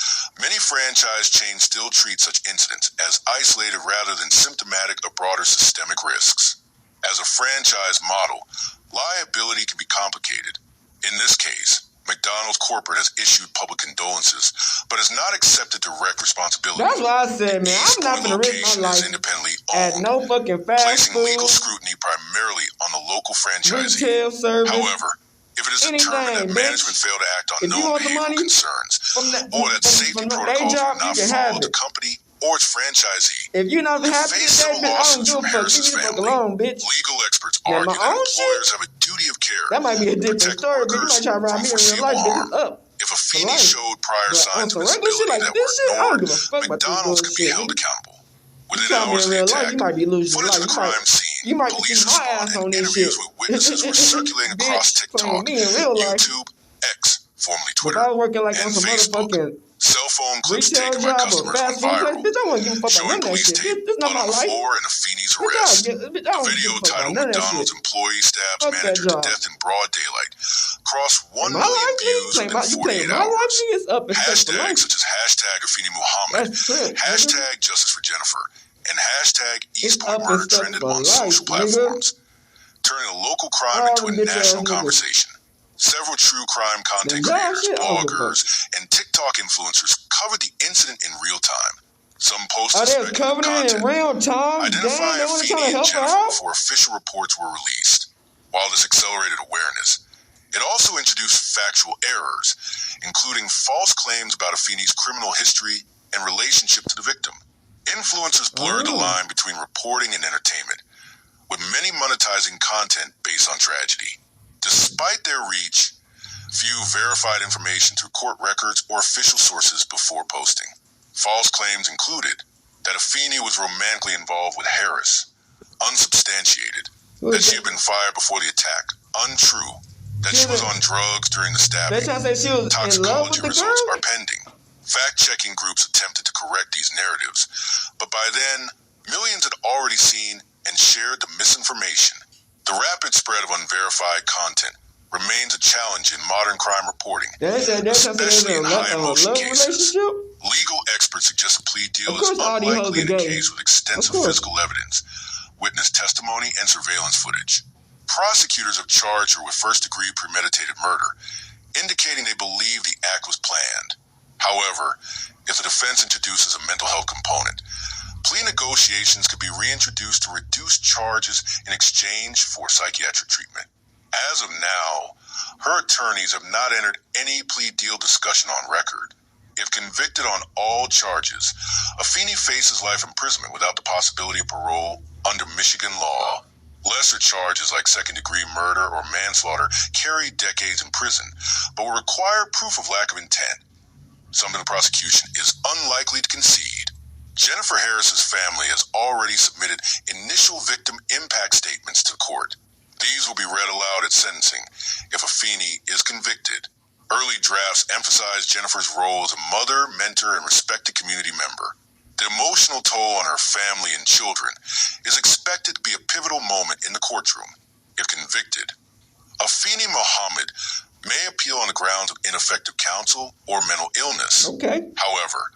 many franchise chains still treat such incidents as isolated rather than symptomatic of broader systemic risks. As a franchise model, liability can be complicated. In this case, McDonald's corporate has issued public condolences, but has not accepted direct responsibility. That's what I said, man. I'm not gonna risk my life independently at no fucking fast placing food, legal scrutiny primarily on the local franchisee. retail service. However, if it is determined that management failed to act on known behavioral concerns, or that safety protocols were not followed, the company or its franchisee if you're not happy with that, I don't give a fuck. Leave me the fuck alone, bitch. Legal experts argue that employers have a duty of care. That might be a different story, but you might try to ride me in real life, bitch. It's up. If Afeni showed prior signs of instability like that this shit, I don't give a were fuck ignored, about McDonald's this could be bullshit. held accountable. You Within try me hours in of the real life, attack, you might be losing your footage of life. the crime scene, You might be police keeping my ass responded, on and this interviews shit. with witnesses were circulating across Bitch, TikTok, playing me in real life. YouTube, X, formerly If Twitter, I was working like on and some Facebook. motherfucking Cell phone clips retail taken by job or customers fast went food place, viral, bitch, I wouldn't give a fuck about showing none of that police shit. tape This not blood my on the life. floor and Afeni's Bitch, arrest. I The don't video give a fuck about titled none of that McDonald's shit. employee stabs Fuck that manager to job. death in broad daylight crossed 1 My million life, views you within 48 my life, hours. nigga, is up and stuck for Hashtags life. such as hashtag Afeni Mohammed, That's true, hashtag Justice for Jennifer, and hashtag It's East Point up and Murder stuck trended for on life, social nigga. platforms, turning a local crime All into a them bitch ass national niggas. conversation. Several true crime content Them creators, shit, I don't give a bloggers, and TikTok influencers covered the incident in real time. Some posted Oh, they was speculative covering it in content, real time. Damn, identifying they want to try Afeni to and help her Jennifer out. before official reports were released. While this accelerated awareness, It also introduced factual errors, including false claims about Afeni's criminal history and relationship to the victim. Influencers blurred the line between reporting and entertainment, with many monetizing content based on tragedy. Despite their reach, few verified information through court records or official sources before posting. False claims included that Afeni was romantically involved with Harris, unsubstantiated, that she had been fired before the attack, untrue, that she was on drugs during the stabbing. Toxicology results are pending. Fact-checking groups attempted to correct these narratives, but by then, millions had already seen and shared the misinformation. The rapid spread of unverified content remains a challenge in modern crime reporting, especially in high-emotion cases. Legal experts suggest a plea deal is unlikely in a case with extensive physical evidence, witness testimony, and surveillance footage. Prosecutors have charged her with first-degree premeditated murder, indicating they believe the act was planned. However, if the defense introduces a mental health component, plea negotiations could be reintroduced to reduce charges in exchange for psychiatric treatment. As of now, her attorneys have not entered any plea deal discussion on record. If convicted on all charges, Afeni faces life imprisonment without the possibility of parole under Michigan law. Lesser charges like second-degree murder or manslaughter carry decades in prison, but will require proof of lack of intent, something the prosecution is unlikely to concede. Jennifer Harris's family has already submitted initial victim impact statements to court. These will be read aloud at sentencing if Afeni is convicted. Early drafts emphasize Jennifer's role as a mother, mentor, and respected community member. The emotional toll on her family and children is expected to be a pivotal moment in the courtroom. If convicted, Afeni Muhammad may appeal on the grounds of ineffective counsel or mental illness. However,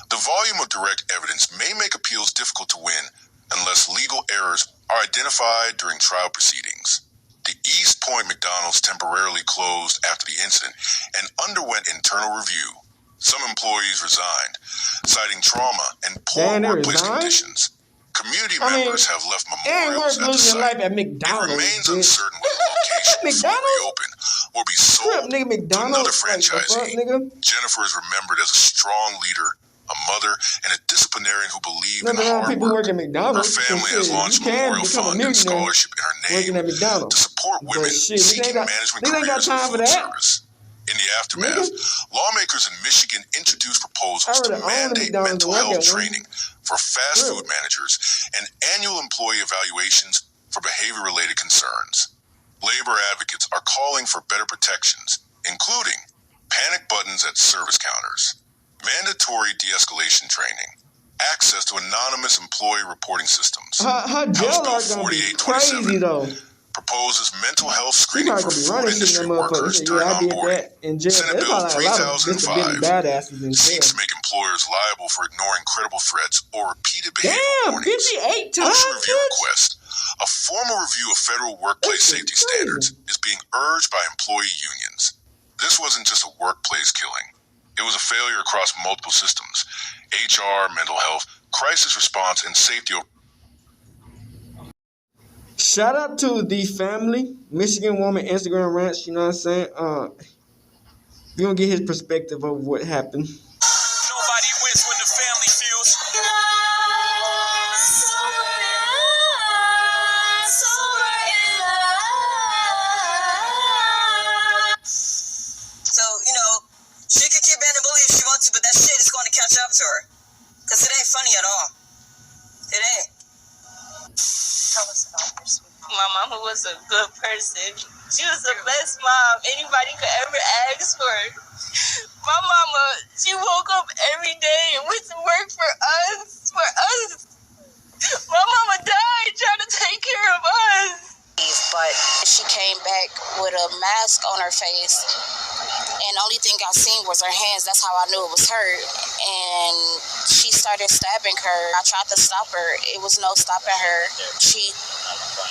the volume of direct evidence may make appeals difficult to win unless legal errors are identified during trial proceedings. The East Point McDonald's temporarily closed after the incident and underwent internal review. Some employees resigned, citing trauma and poor workplace conditions. Community members have left memorials at the site. It remains uncertain whether the location will reopen or be sold to another franchisee. Jennifer is remembered as a strong leader, a mother, and a disciplinarian who believed in hard work. Her family has launched a memorial fund and scholarship in her name to support women seeking management careers in food service. In the aftermath, lawmakers in Michigan introduced proposals to mandate mental health training for fast food managers and annual employee evaluations for behavior-related concerns. Labor advocates are calling for better protections, including panic buttons at service counters, mandatory de-escalation training, access to anonymous employee reporting systems. House Bill 4827 proposes mental health screening for food industry workers during onboarding. Senate Bill 3005 seeks to make employers liable for ignoring credible threats or repeated behavioral warnings. OSHA review request. A formal review of federal workplace safety standards is being urged by employee unions. This wasn't just a workplace killing. It was a failure across multiple systems: HR, mental health, crisis response, and safety. Shout out to the family, Michigan woman Instagram rants, you know what I'm saying? We're gonna get his perspective of what happened. Nobody wins when the family feels. So, she can keep being a bully if she wants to, but that shit is going to catch up to her. Because it ain't funny at all. It ain't. Tell us about her, sweetie. My mama was a good person. She was the best mom anybody could ever ask for. My mama, she woke up every day and went to work for us. My mama died trying to take care of us. But she came back with a mask on her face, and the only thing I seen was her hands. That's how I knew it was her. And she started stabbing her. I tried to stop her. It was no stopping her. She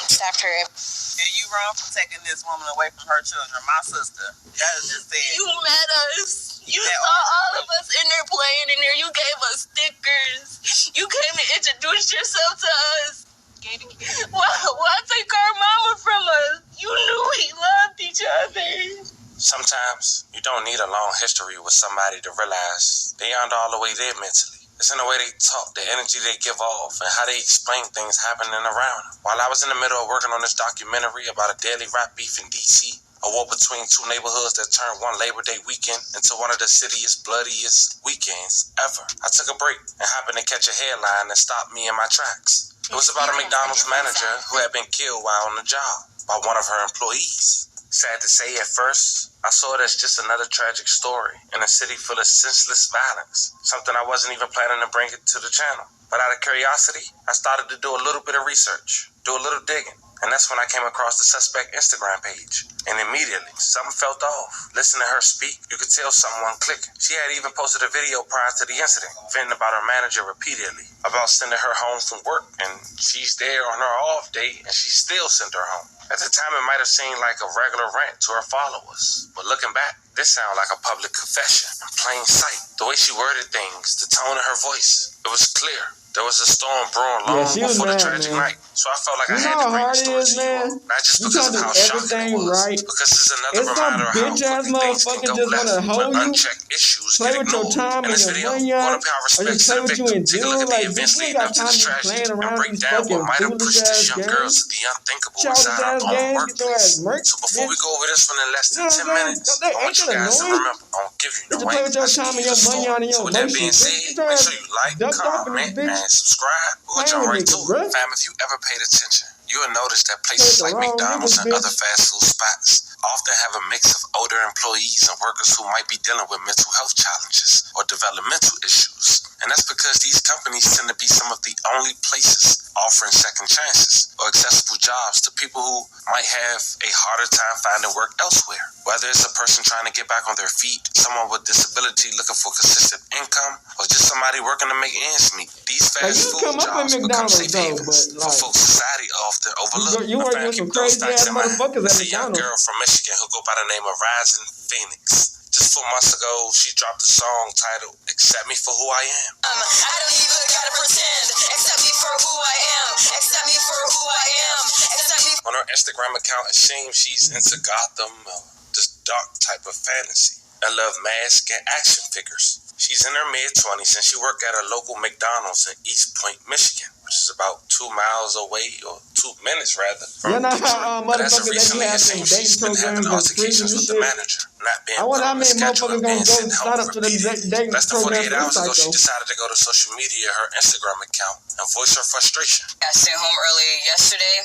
stabbed her. And you wrong for taking this woman away from her children. My sister. That is just it. You met us. You saw all of us in there playing in there. You gave us stickers. You came and introduced yourself to us. Why take our mama from us? You knew we loved each other. Sometimes you don't need a long history with somebody to realize they aren't all the way there mentally. It's in the way they talk, the energy they give off, and how they explain things happening around them. While I was in the middle of working on this documentary about a deadly rap beef in D.C., a war between two neighborhoods that turned one Labor Day weekend into one of the city's bloodiest weekends ever, I took a break and happened to catch a headline that stopped me in my tracks. It was about a McDonald's manager who had been killed while on the job by one of her employees. Sad to say, at first, I saw it as just another tragic story in a city full of senseless violence, something I wasn't even planning to bring it to the channel. But out of curiosity, I started to do a little bit of research, do a little digging, and that's when I came across the suspect Instagram page. And immediately, something felt off. Listening to her speak, you could tell someone clicking. She had even posted a video prior to the incident, venting about her manager repeatedly, about sending her home from work, and she's there on her off day, and she still sent her home. At the time, it might have seemed like a regular rant to her followers, but looking back, this sounded like a public confession in plain sight. The way she worded things, the tone of her voice, it was clear. There was a storm brewing long before the tragic night, so I felt like I had to bring the story to you all. Not just because of how shocking it was, because it's another reminder of how quickly things can go left when unchecked issues get ignored. In this video, we're going to pay our respects to the victim, take a look at the events leading up to this tragedy, and break down what might have pushed this young girl to the unthinkable inside our own workplace. So before we go over this one in less than 10 minutes, I want you guys to remember, I don't give you no rank, I just give you the story. So with that being said, make sure you like, comment, and subscribe. We'll jump right to it. Fam, if you ever paid attention, you will notice that places like McDonald's and other fast food spots often have a mix of older employees and workers who might be dealing with mental health challenges or developmental issues. And that's because these companies tend to be some of the only places offering second chances or accessible jobs to people who might have a harder time finding work elsewhere. Whether it's a person trying to get back on their feet, someone with disability looking for consistent income, or just somebody working to make ends meet. These fast food jobs become safe havens for folks society often overlook. You work with some crazy ass motherfuckers at It's a young McDonald's. girl from Michigan who go by the name of Rising Phoenix. Just 4 months ago, she dropped a song titled "Accept Me for Who I Am." I don't even gotta pretend. Accept me for who I am. Accept me for who I am. Accept me. On her Instagram account, it seems she's into Gotham, this dark type of fantasy. I love masks and action figures. She's in her mid-20s and she worked at a local McDonald's in East Point, Michigan, which is about 2 miles away, or 2 minutes rather, from Detroit. But as of recently, it seems she's been having altercations with the manager, not being put on the schedule and being sent home repeatedly. Less than 48 hours ago, she decided to go to social media, her Instagram account, and voice her frustration. I got sent home earlier yesterday.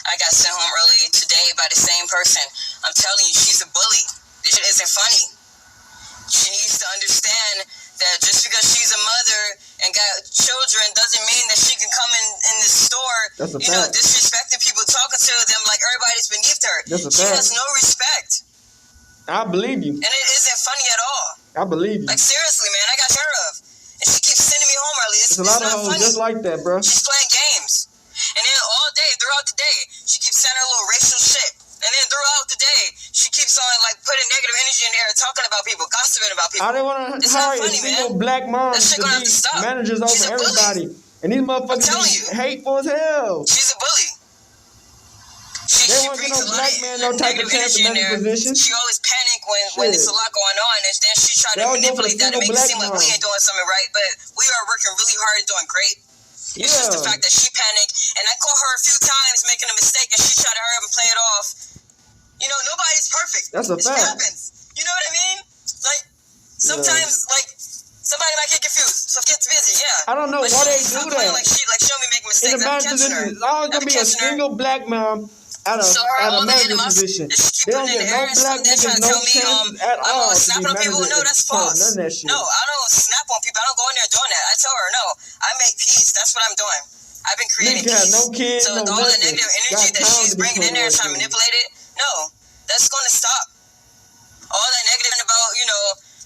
I got sent home earlier today by the same person. I'm telling you, she's a bully. This shit isn't funny. She needs to understand that just because she's a mother and got children doesn't mean that she can come in the store, disrespecting people, talking to them like everybody's beneath her. She has no respect. I believe you. And it isn't funny at all. I believe you. Like, seriously, man, I got care of. And she keeps sending me home early. There's a lot of hoes just like that, bro. She's playing games. And then all day, throughout the day, she keeps sending her little racial shit. And then throughout the day, she keeps on like putting negative energy in there, talking about people, gossiping about people. I didn't want to hire a single black mom to be managers over everybody. And these motherfuckers be hateful as hell. She's a bully. They won't get no black man no type of chance in that position. She always panic when there's a lot going on, and then she try to manipulate that to make it seem like we ain't doing something right, but we are working really hard and doing great. It's just the fact that she panicked, and I caught her a few times making a mistake, and she tried to hurry up and play it off. You know, nobody's perfect. That's a fact. It happens. You know what I mean? Like, sometimes, like, somebody might get confused, so it gets busy, I don't know why they do that. Like, show me making mistakes. In the manager position, it's always going to be a single black mom at a manager position. They don't get no black niggas, no chance at all to be manager. No, that's false. None of that shit. No, I don't snap on people. I don't go in there doing that. I tell her, no, I make peace. That's what I'm doing. I've been creating peace. No kids, so no all the negative energy that she's bringing in there and trying to manipulate it, no, that's going to stop. All that negative about,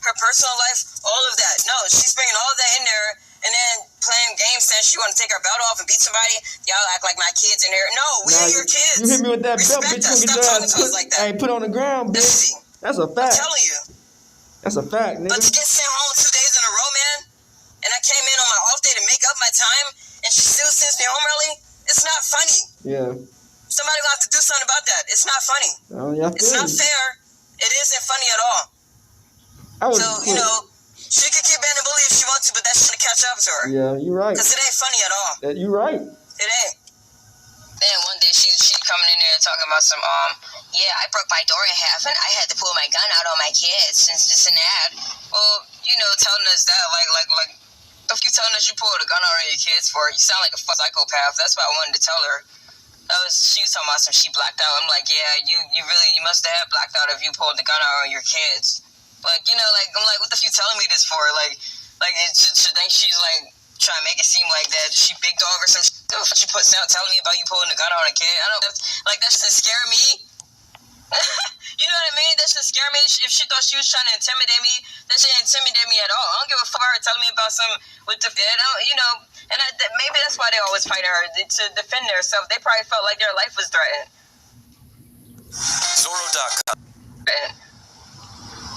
her personal life, all of that. No, she's bringing all that in there and then playing games saying she want to take her belt off and beat somebody. Y'all act like my kids in here. No, we are your kids. You hit me with that belt, bitch. You get your ass put on the ground, bitch. That's a fact. I'm telling you. That's a fact, nigga. But to get sent home 2 days in a row, man, and I came in on my off day to make up my time, and she still sends me home early, it's not funny. Yeah. Somebody will have to do something about that. It's not funny. Oh, yeah, it's not fair. It isn't funny at all. So, you know, she can keep being a bully if she wants to, but that's gonna catch up to her. Yeah, you're right. Because it ain't funny at all. You're right. It ain't. Then one day she coming in there and talking about some, yeah, I broke my door in half and I had to pull my gun out on my kids since this and that. Well, you know, telling us that, like, if you telling us you pulled a gun out on your kids for, you sound like a psychopath. That's why I wanted to tell her. She was talking about some, she blacked out. I'm like, yeah, you must have blacked out if you pulled the gun out on your kids. Like, you know, like, I'm like, what the f you telling me this for? Like should think she's like trying to make it seem like that she big dog or some shit. What she puts out telling me about you pulling the gun out on a kid? I don't, that shouldn't scare me. You know what I mean? That shouldn't scare me. If she thought she was trying to intimidate me, that shouldn't intimidate me at all. I don't give a fuck about her telling me about some with the dead. You know, and maybe that's why they always fight her, to defend themselves. They probably felt like their life was threatened. Zoro.com.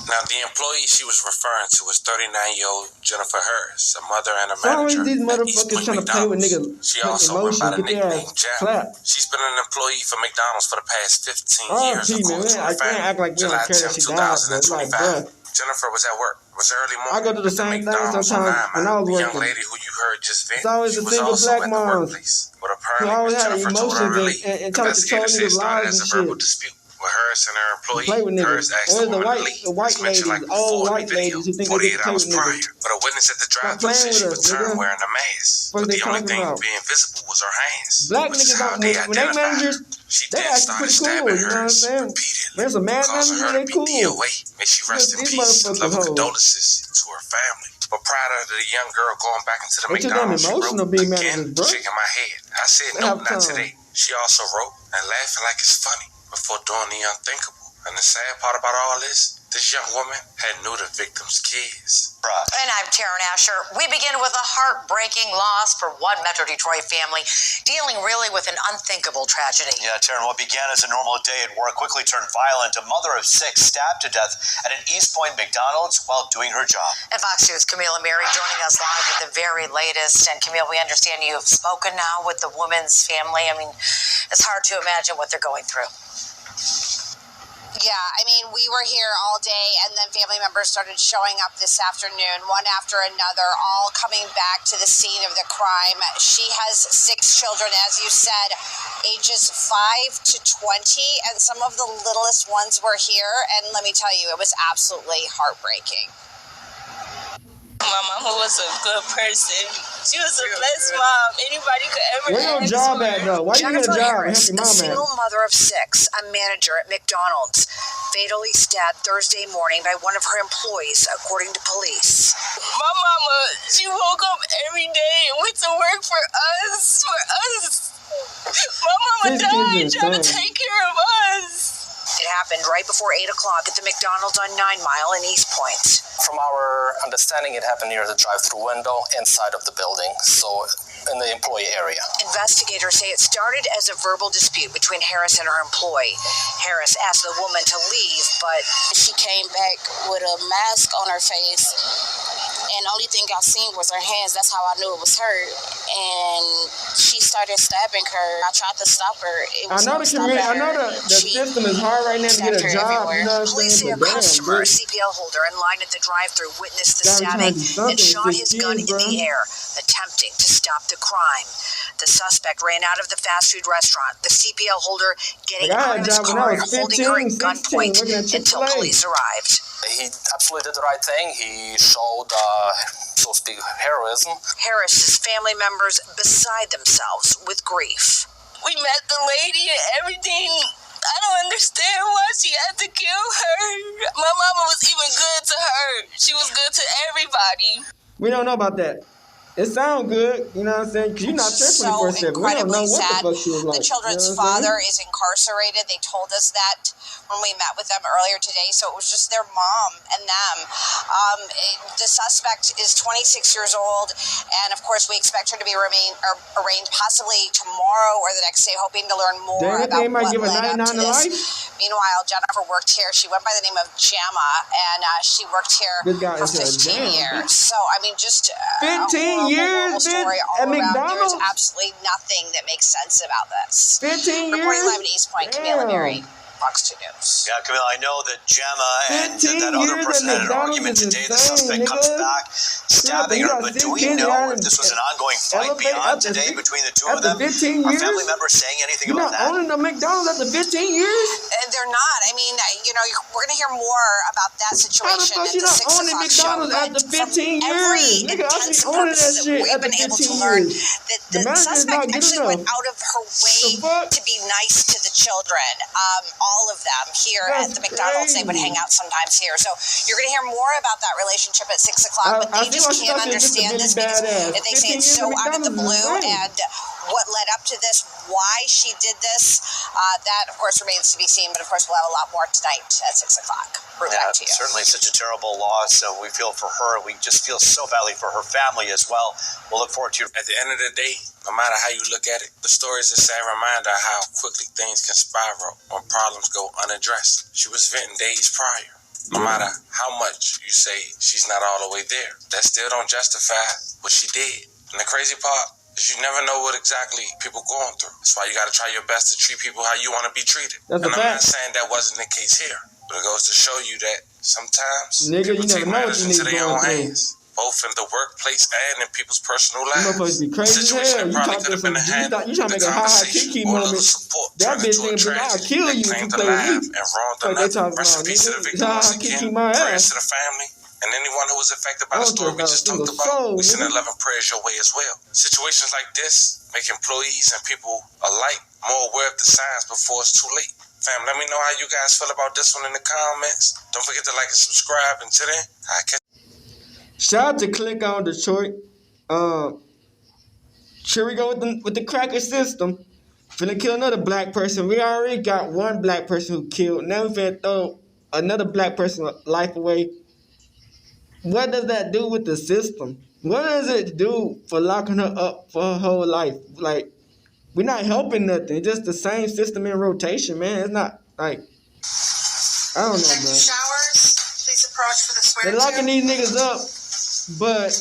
Now, the employee she was referring to was 39-year-old Jennifer Harris, a mother and a manager these at East motherfuckers Point trying to play with McDonald's. niggas. She also went by the nickname Jamma. Clap. She's been an employee for McDonald's for the past 15 years, according to I her can't family. act like we don't care that she died, but like, bruh. Jennifer was at work. It was early morning. I go to the same thing sometimes when I was The working. young lady who you heard just vent, It's always she the was single also black at the moms workplace. But who apparently, always Miss had Jennifer told her emotions relief. and trying to control Investigators say it niggas' started lives as a and verbal shit. dispute with Harris and her employee. Play with Harris niggas. asked Or the woman to leave. the white It's mentioned ladies, like before old in white the video, ladies who think they 48 can play hours with niggas. prior. But a witness at the drive-thru playing said she with us, returned nigga. wearing a mask. What But they the only talking thing about? being visible was her hands. Black Which is niggas how don't, they when they identified managers, her. She they then actually started pretty cool, stabbing you know what I'm Harris saying? repeatedly, There's a mad causing manager, her they to be cool. DOA. May she rest in These peace. motherfuckers Love and hoes. condolences to her family. But prior to the young girl going back into the They too damn McDonald's, she wrote, emotional being again, managers, bro. shaking my head. I said, They no, have not time. today. She also wrote, and laughing like it's funny, before doing the unthinkable. And the sad part about all this young woman had knew the victim's kids. And I'm Taryn Asher. We begin with a heartbreaking loss for one Metro Detroit family dealing really with an unthinkable tragedy. Yeah, Taryn, what began as a normal day at work quickly turned violent. A mother of 6 stabbed to death at an East Point McDonald's while doing her job. And Fox News' Camille Amiri joining us live with the very latest. And Camille, we understand you have spoken now with the woman's family. I mean, it's hard to imagine what they're going through. Yeah, I mean, we were here all day, and then family members started showing up this afternoon, one after another, all coming back to the scene of the crime. She has 6 children, as you said, ages 5 to 20, and some of the littlest ones were here, and let me tell you, it was absolutely heartbreaking. My mama was a good person. She was a blessed mom. Anybody could ever. Where your job at, though? Why you get a job? Harris, a single mother of 6, a manager at McDonald's, fatally stabbed Thursday morning by one of her employees, according to police. My mama, she woke up every day and went to work for us. My mama died trying to take care of us. It happened right before 8 o'clock at the McDonald's on 9 Mile in East Point. From our understanding, it happened near the drive-thru window inside of the building, so in the employee area. Investigators say it started as a verbal dispute between Harris and her employee. Harris asked the woman to leave, but she came back with a mask on her face, and the only thing I seen was her hands. That's how I knew it was her. And she started stabbing her. I tried to stop her. I know the system is hard right now to get a job. You know what I'm police say a customer, a CPL holder in line at the drive-thru, witnessed the stabbing and shot his gun in the air, attempting to stop the crime. The suspect ran out of the fast food restaurant, the CPL holder getting out of his car and holding her at gunpoint until police arrived. He absolutely did the right thing. He showed, so to speak, heroism. Harris's family members beside themselves with grief. We met the lady and everything. I don't understand why she had to kill her. My mama was even good to her. She was good to everybody. We don't know about that. It sounds good, you know what I'm saying? Because you're not there 24/7. We don't know what the fuck she was like. The children's father is incarcerated. They told us that when we met with them earlier today, so it was just their mom and them. The suspect is 26 years old, and of course we expect her to be arraigned possibly tomorrow or the next day, hoping to learn more about what led up to this. Meanwhile, Jennifer worked here. She went by the name of Jamma, and she worked here for 15 years. So, I mean, just 15 years, story all at around. McDonald's? There's absolutely nothing that makes sense about this. 15 years? Reporting live at East Point, Camille Amiri. Fox 2 News. Yeah, Camille, I know that Jamma and that other person had an argument today. The suspect comes back, stabbing her. But do we know if this was an ongoing fight beyond today between the two of them? Are family members saying anything about that? Owning the McDonald's after 15 years? They're not. I mean, we're going to hear more about that situation at the 6 o'clock show. McDonald's after 15 years? Every intents and purposes that we've been able to learn, that the suspect actually went out of her way to be nice to the children. All of them here at the McDonald's, they would hang out sometimes here. So you're going to hear more about that relationship at 6 o'clock, but they just can't understand this because they say it's so out of the blue, and what led up to this, why she did this, that of course remains to be seen, but of course we'll have a lot more tonight at 6 o'clock. Back to you. Certainly such a terrible loss, so we feel for her. We just feel so badly for her family as well. We'll look forward to you. At the end of the day, no matter how you look at it, the story is a sad reminder of how quickly things can spiral when problems go unaddressed. She was venting days prior. No matter how much you say she's not all the way there, that still don't justify what she did. And the crazy part is you never know what exactly people going through. That's why you got to try your best to treat people how you want to be treated. And I'm not saying that wasn't the case here, but it goes to show you that sometimes people take matters into their own hands, both in the workplace and in people's personal lives. The situation probably could have been a handle, the conversation, or a little support turned into a tragedy that claimed the life and wronged another. Rest in peace to the victim once again. Prayers to the family and anyone who was affected by the story we just talked about. We send 11 prayers your way as well. Situations like this make employees and people alike more aware of the signs before it's too late. Fam, let me know how you guys feel about this one in the comments. Don't forget to like and subscribe. Until then, I catch. Shout out to Click on Detroit. Here we go with the cracker system. Finna kill another black person. We already got one black person who killed. Now we finna throw another black person's life away. What does that do with the system? What does it do for locking her up for her whole life? Like, we're not helping nothing. It's just the same system in rotation, man. It's not like, I don't know, man. Showers, please approach for the swear. They're locking these niggas up, but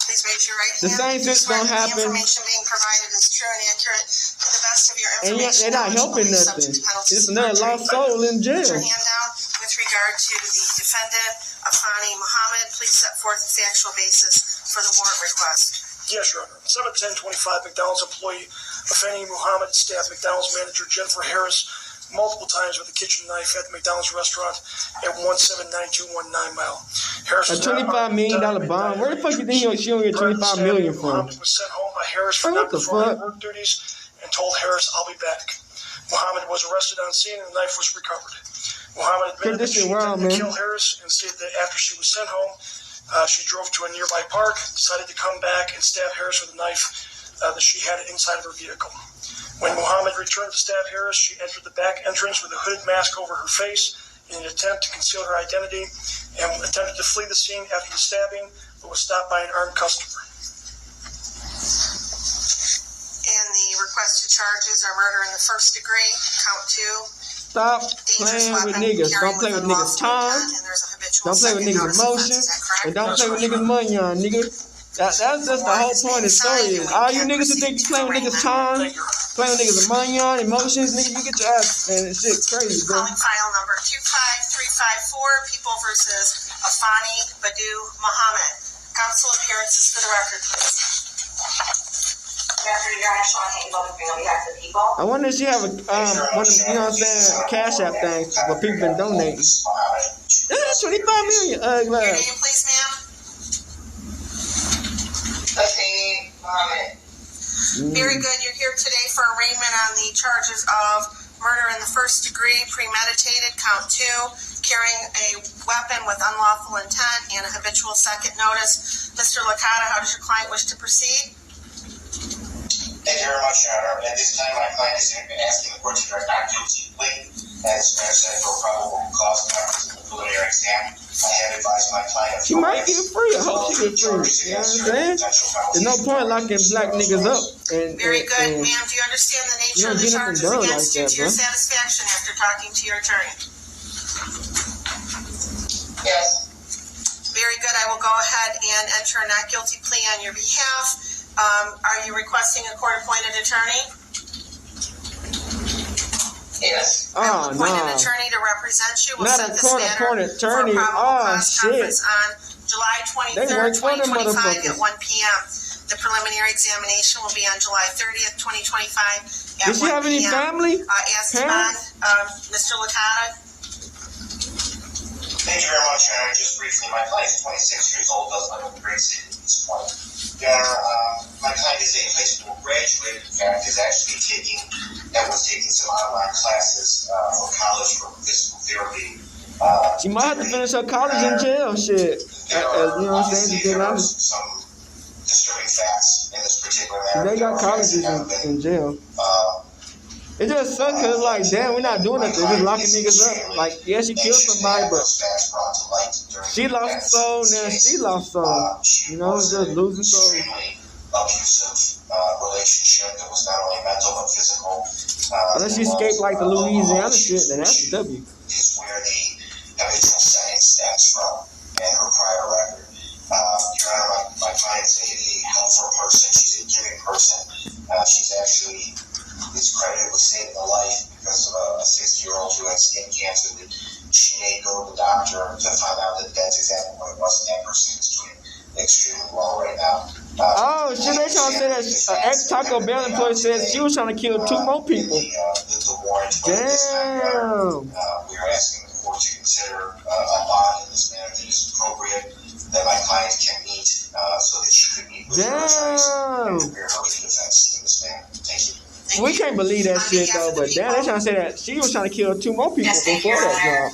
please raise your right hand. The same shit's gonna happen. The information being provided is true and accurate to the best of your information. And yet they're not helping nothing. It's another lost soul in jail. Put your hand down with regard to the defendant, Afeni Muhammad. Please set forth the factual basis for the warrant request. Yes, Your Honor. 7/10/25, McDonald's employee Afeni Muhammad stabbed McDonald's manager Jennifer Harris multiple times with a kitchen knife at the McDonald's restaurant at 179219 Mile. Harris a $25 million bond. Where the fuck you think she only get $25 million from? Muhammad was sent home by Harris for not performing work duties and told Harris, "I'll be back." Muhammad was arrested on scene and the knife was recovered. Muhammad admitted that she intended to kill Harris and said that after she was sent home, she drove to a nearby park, decided to come back and stab Harris with a knife that she had inside of her vehicle. When Muhammad returned to stab Harris, she entered the back entrance with a hooded mask over her face in an attempt to conceal her identity and attempted to flee the scene after the stabbing, but was stopped by an armed customer. And the requested charges are murder in the first degree, count 2. Stop playing with niggas. Don't play with niggas' time. Don't play with niggas' emotions. And don't play with niggas' money on, nigga. That's just the whole point of the story is. All you niggas who think you playing with niggas' time, playing with niggas' money on, emotions, nigga, you get your ass, man. This shit crazy, bro. Calling file number 25354, People versus Afeni Badu Muhammad. Counsel appearances for the record, please. I wonder if she have a one of, you know what I'm saying, Cash App things where people been donating. That's $25 million. Your name, please, ma'am. Afeni Muhammad. Very good. You're here today for arraignment on the charges of murder in the first degree, premeditated, count 2, carrying a weapon with unlawful intent, and a habitual second notice. Mr. Licata, how does your client wish to proceed? Thank you very much, Your Honor. At this time, my client is asking the court to direct not guilty plea. As Mayor said, for probable cause members of the preliminary exam, I have advised my client. She might get free. I hope she get free. You know what I'm saying? There's no point locking black niggas up. Very good, ma'am. Do you understand the nature of the charges against you to your satisfaction after talking to your attorney? Yes. Very good. I will go ahead and enter a not guilty plea on your behalf. Are you requesting a court-appointed attorney? Yes. Oh, appoint an no. attorney to represent you. We'll Not set a this court matter appointed for a attorney. probable Oh, cause shit. conference on July They 23rd, work for them 2025 motherfuckers. at 1 p.m. The preliminary examination will be on July 30th, 2025 at Does she 1 have any p.m. family? As to bond, Mr. Licata. Thank you very much, Your Honor. Just briefly, my client is 26 years old, does live in the great city at this point. Your Honor, my client is a high school graduate. In fact, was taking some online classes for college for physical therapy. She might have to finish her college in jail, shit. You know what I'm saying? To be honest. Some disturbing facts in this particular matter. They got colleges in jail. It just sucks because, like, damn, we're not doing nothing. We're just locking niggas up. Like, yeah, she killed somebody, but she lost a soul, now she lost soul. You know, it's just losing soul. Abusive relationship that was not only mental but physical. Unless she escaped like the Louisiana shit, then that's a W. Is where the habitual setting stems from and her prior record. Your Honor, my client is a helpful person. She's a giving person. She's actually is credited with saving a life because of a 60-year-old who had skin cancer that she may go to the doctor to find out that that's exactly what it was, and that person is doing extremely well right now. Oh, shit, they trying to say that ex-Taco Bell employee said she was trying to kill 2 more people. Damn. We are asking the court to consider a bond in this manner that is appropriate, that my client can meet so that she could meet with her attorneys and prepare her defense in this manner. Thank you. We can't believe that shit though, but damn, they trying to say that she was trying to kill 2 more people before that job.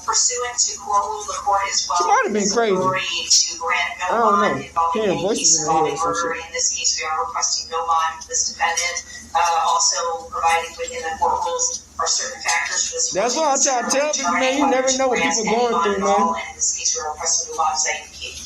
Pursuant to court rule, the court is well She might have been crazy. to grant I no don't know. bond involving Hearing any voices case in her involving head or some murder. shit. In this case, we are requesting no bond for this defendant. Also provided within the court rules are certain factors for this. That's why I try to tell people, man, you never know what people going through, man. And in this case, we are requesting no bond, as I indicated.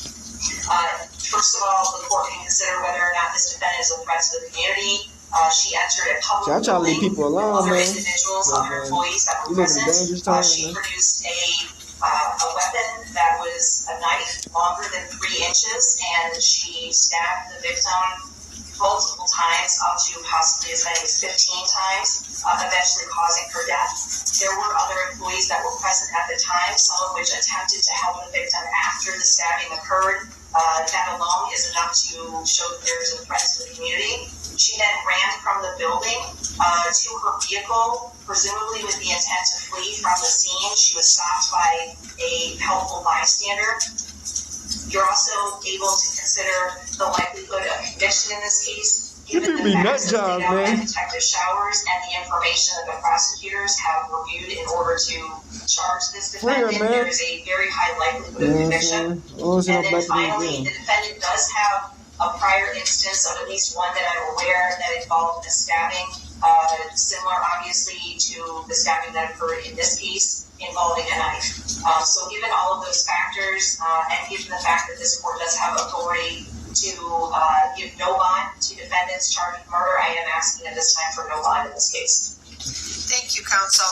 First of all, the court can consider whether or not this defendant is a threat to the community. She entered a public I try to leave people alone, other man. individuals, other employees that were You live in a present. dangerous time, She man. produced a weapon that was a knife longer than 3 inches, and she stabbed the victim multiple times, up to possibly as many as 15 times, eventually causing her death. There were other employees that were present at the time, some of which attempted to help the victim after the stabbing occurred. That alone is enough to show that there is a threat to the community. She then ran from the building to her vehicle, presumably with the intent to flee from the scene. She was stopped by a helpful bystander. You're also able to consider the likelihood of conviction in this case, given the facts of detective showers and the information that the prosecutors have reviewed in order to charge this defendant. There is a very high likelihood of conviction. And then finally, the defendant does have a prior instance of at least one that I'm aware that involved a stabbing, similar obviously to the stabbing that occurred in this case, involving a knife. So given all of those factors, and given the fact that this court does have authority to give no bond to defendants charged with murder, I am asking at this time for no bond in this case. Thank you, counsel.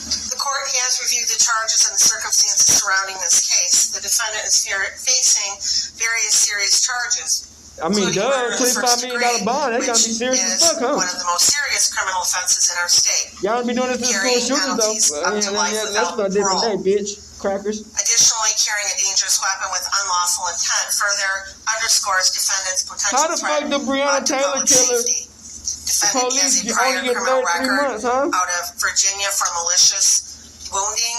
The court has reviewed the charges and the circumstances surrounding this case. The defendant is facing various serious charges. I mean, duh, $25 million bond, that's gotta be serious as fuck, huh? One of the most serious criminal offenses in our state. Y'all don't be doing this in school shootings, though. That's for a different day, bitch. Crackers. Additionally, carrying a dangerous weapon with unlawful intent further underscores defendant's potential How the fuck the Breonna Taylor killer? Defendant has a prior criminal record out of Virginia for malicious wounding.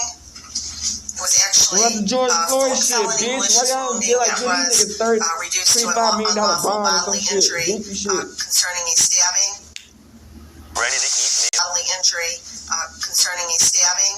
It was actually George Floyd shit, felony bitch. malicious Why y'all wounding get like that was reduced to an $25 million unlawful bond or some bodily shit? injury Goofy shit. concerning a stabbing. Ready to eat me? Bodily injury concerning a stabbing,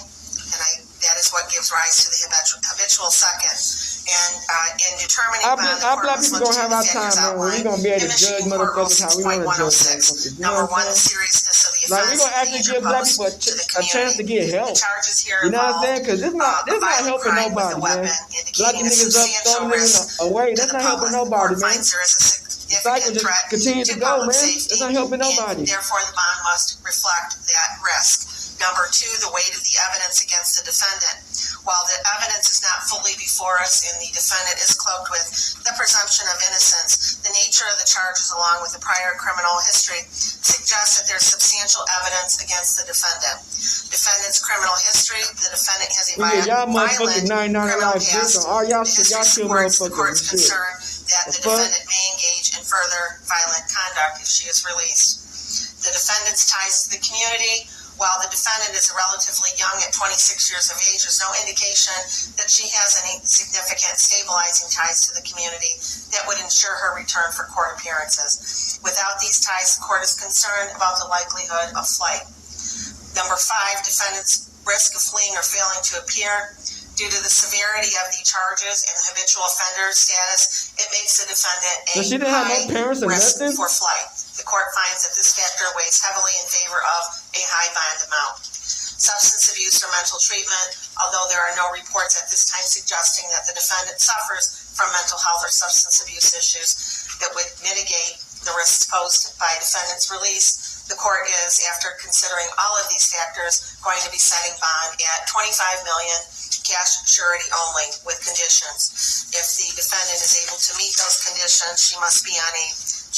and that is what gives rise to the habitual second. And in determining our black people gonna have our time, man. We gonna be able to judge motherfuckers how we want to judge motherfuckers. You know what I'm saying? Seriousness of the like we gonna actually give black people a chance to get help. You know what I'm saying? Because this not helping nobody, man. Blocking niggas up, throwing niggas away. That's not helping nobody, man. The cycle just continues to go, man. It's not helping nobody. Therefore, the bond must reflect that risk. Number two, the weight of the evidence against the defendant. While the evidence is not fully before us and the defendant is cloaked with the presumption of innocence, the nature of the charges along with the prior criminal history suggests that there's substantial evidence against the defendant. Defendant's criminal history, the defendant has a violent criminal past. History supports the court's concern that the defendant may engage in further violent conduct if she is released. The defendant's ties to the community. While the defendant is relatively young at 26 years of age, there's no indication that she has any significant stabilizing ties to the community that would ensure her return for court appearances. Without these ties, the court is concerned about the likelihood of flight. Number five, defendant's risk of fleeing or failing to appear. Due to the severity of the charges and the habitual offender status, it makes the defendant a high risk for flight. The court finds that this factor weighs heavily in favor of a high bond amount. Substance abuse or mental treatment, although there are no reports at this time suggesting that the defendant suffers from mental health or substance abuse issues that would mitigate the risks posed by defendant's release, the court is, after considering all of these factors, going to be setting bond at $25 million, cash surety only, with conditions. If the defendant is able to meet those conditions, she must be on a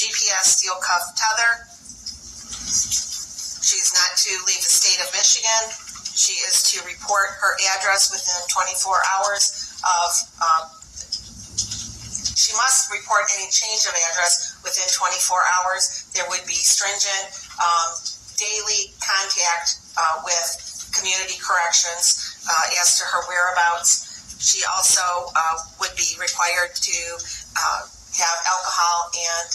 GPS steel cuff tether. She's not to leave the state of Michigan. She is to report her address within 24 hours of, she must report any change of address within 24 hours. There would be stringent daily contact with community corrections as to her whereabouts. She also would be required to have alcohol and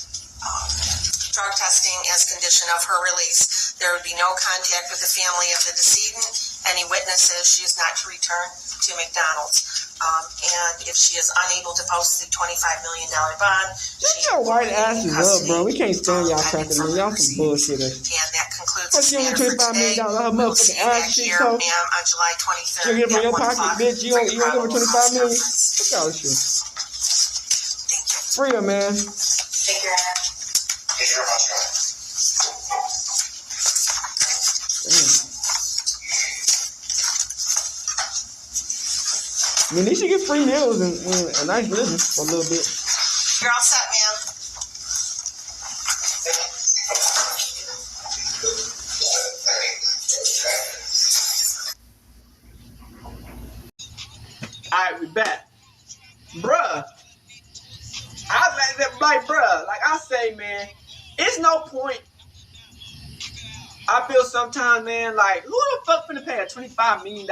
drug testing as condition of her release. There would be no contact with the family of the decedent, any witnesses. She is not to return to McDonald's. And if she is unable to post the $25 million bond, shut your white asses up, bro. We can't stand y'all cracking me. Y'all some bullshitters. And that concludes this matter for today. We'll see you back here, ma'am, on July 23rd. You get from your pocket, bitch. You don't give her $25 million. Look at all this shit. Free her, man. Take care. Thank you very much, guys. Damn. I mean, they should get free meals and a nice living for a little bit. You're all set, ma'am. Alright, we back. Bruh. Like I say, man, it's no point. I feel sometimes, man, like, who the fuck finna pay a $25 million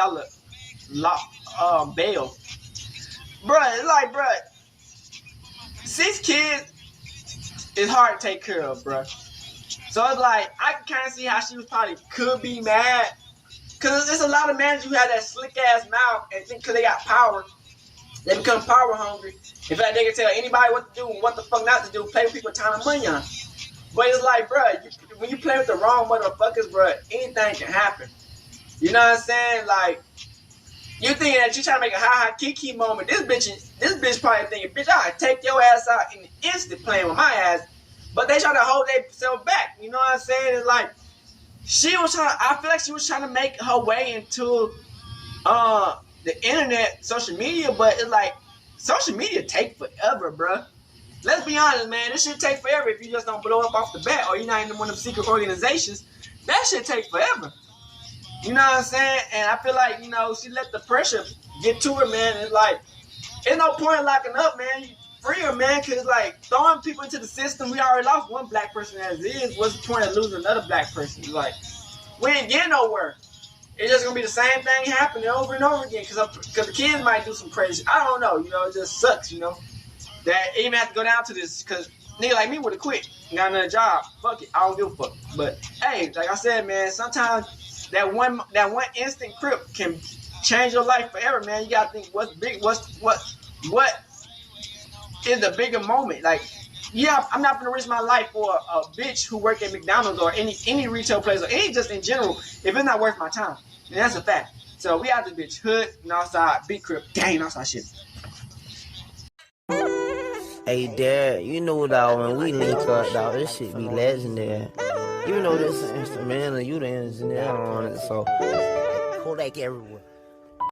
bail? Bruh, it's like, bruh, 6 kids is hard to take care of, bruh. So it's like, I can kind of see how she was probably could be mad. Because there's a lot of managers who have that slick ass mouth and think because they got power, they become power hungry. In fact, they can tell anybody what to do and what the fuck not to do, play with people time and money on. But it's like, bruh, when you play with the wrong motherfuckers, bruh, anything can happen. You know what I'm saying? Like, you thinking that you trying to make a ha-ha kiki moment. This bitch probably thinking, bitch, I'll take your ass out in the instant playing with my ass. But they trying to hold themselves back. You know what I'm saying? It's like, I feel like she was trying to make her way into the internet, social media, but it's like, social media take forever, bruh. Let's be honest, man. This shit take forever if you just don't blow up off the bat or you're not in one of them secret organizations. That shit take forever. You know what I'm saying? And I feel like, you know, she let the pressure get to her, man. It's like, there's no point in locking up, man. You free her, man, because, like, throwing people into the system, we already lost one black person as is. What's the point of losing another black person? It's like, we ain't getting nowhere. It's just going to be the same thing happening over and over again because the kids might do some crazy. I don't know, you know, it just sucks, you know. That even have to go down to this because nigga like me would have quit and got another job. Fuck it, I don't give a fuck. But hey, like I said, man, sometimes that one instant crip can change your life forever, man. You gotta think what's big, what is the bigger moment? Like, yeah, I'm not gonna risk my life for a bitch who work at McDonald's or any retail place or any just in general if it's not worth my time. And that's a fact. So we out this bitch hood and outside, big crip, gang outside shit. Hey, Dad, you know, dog, when we link up, dog, this shit be legendary. Even though this instrumental, you the engineer on it, so Kodak everywhere.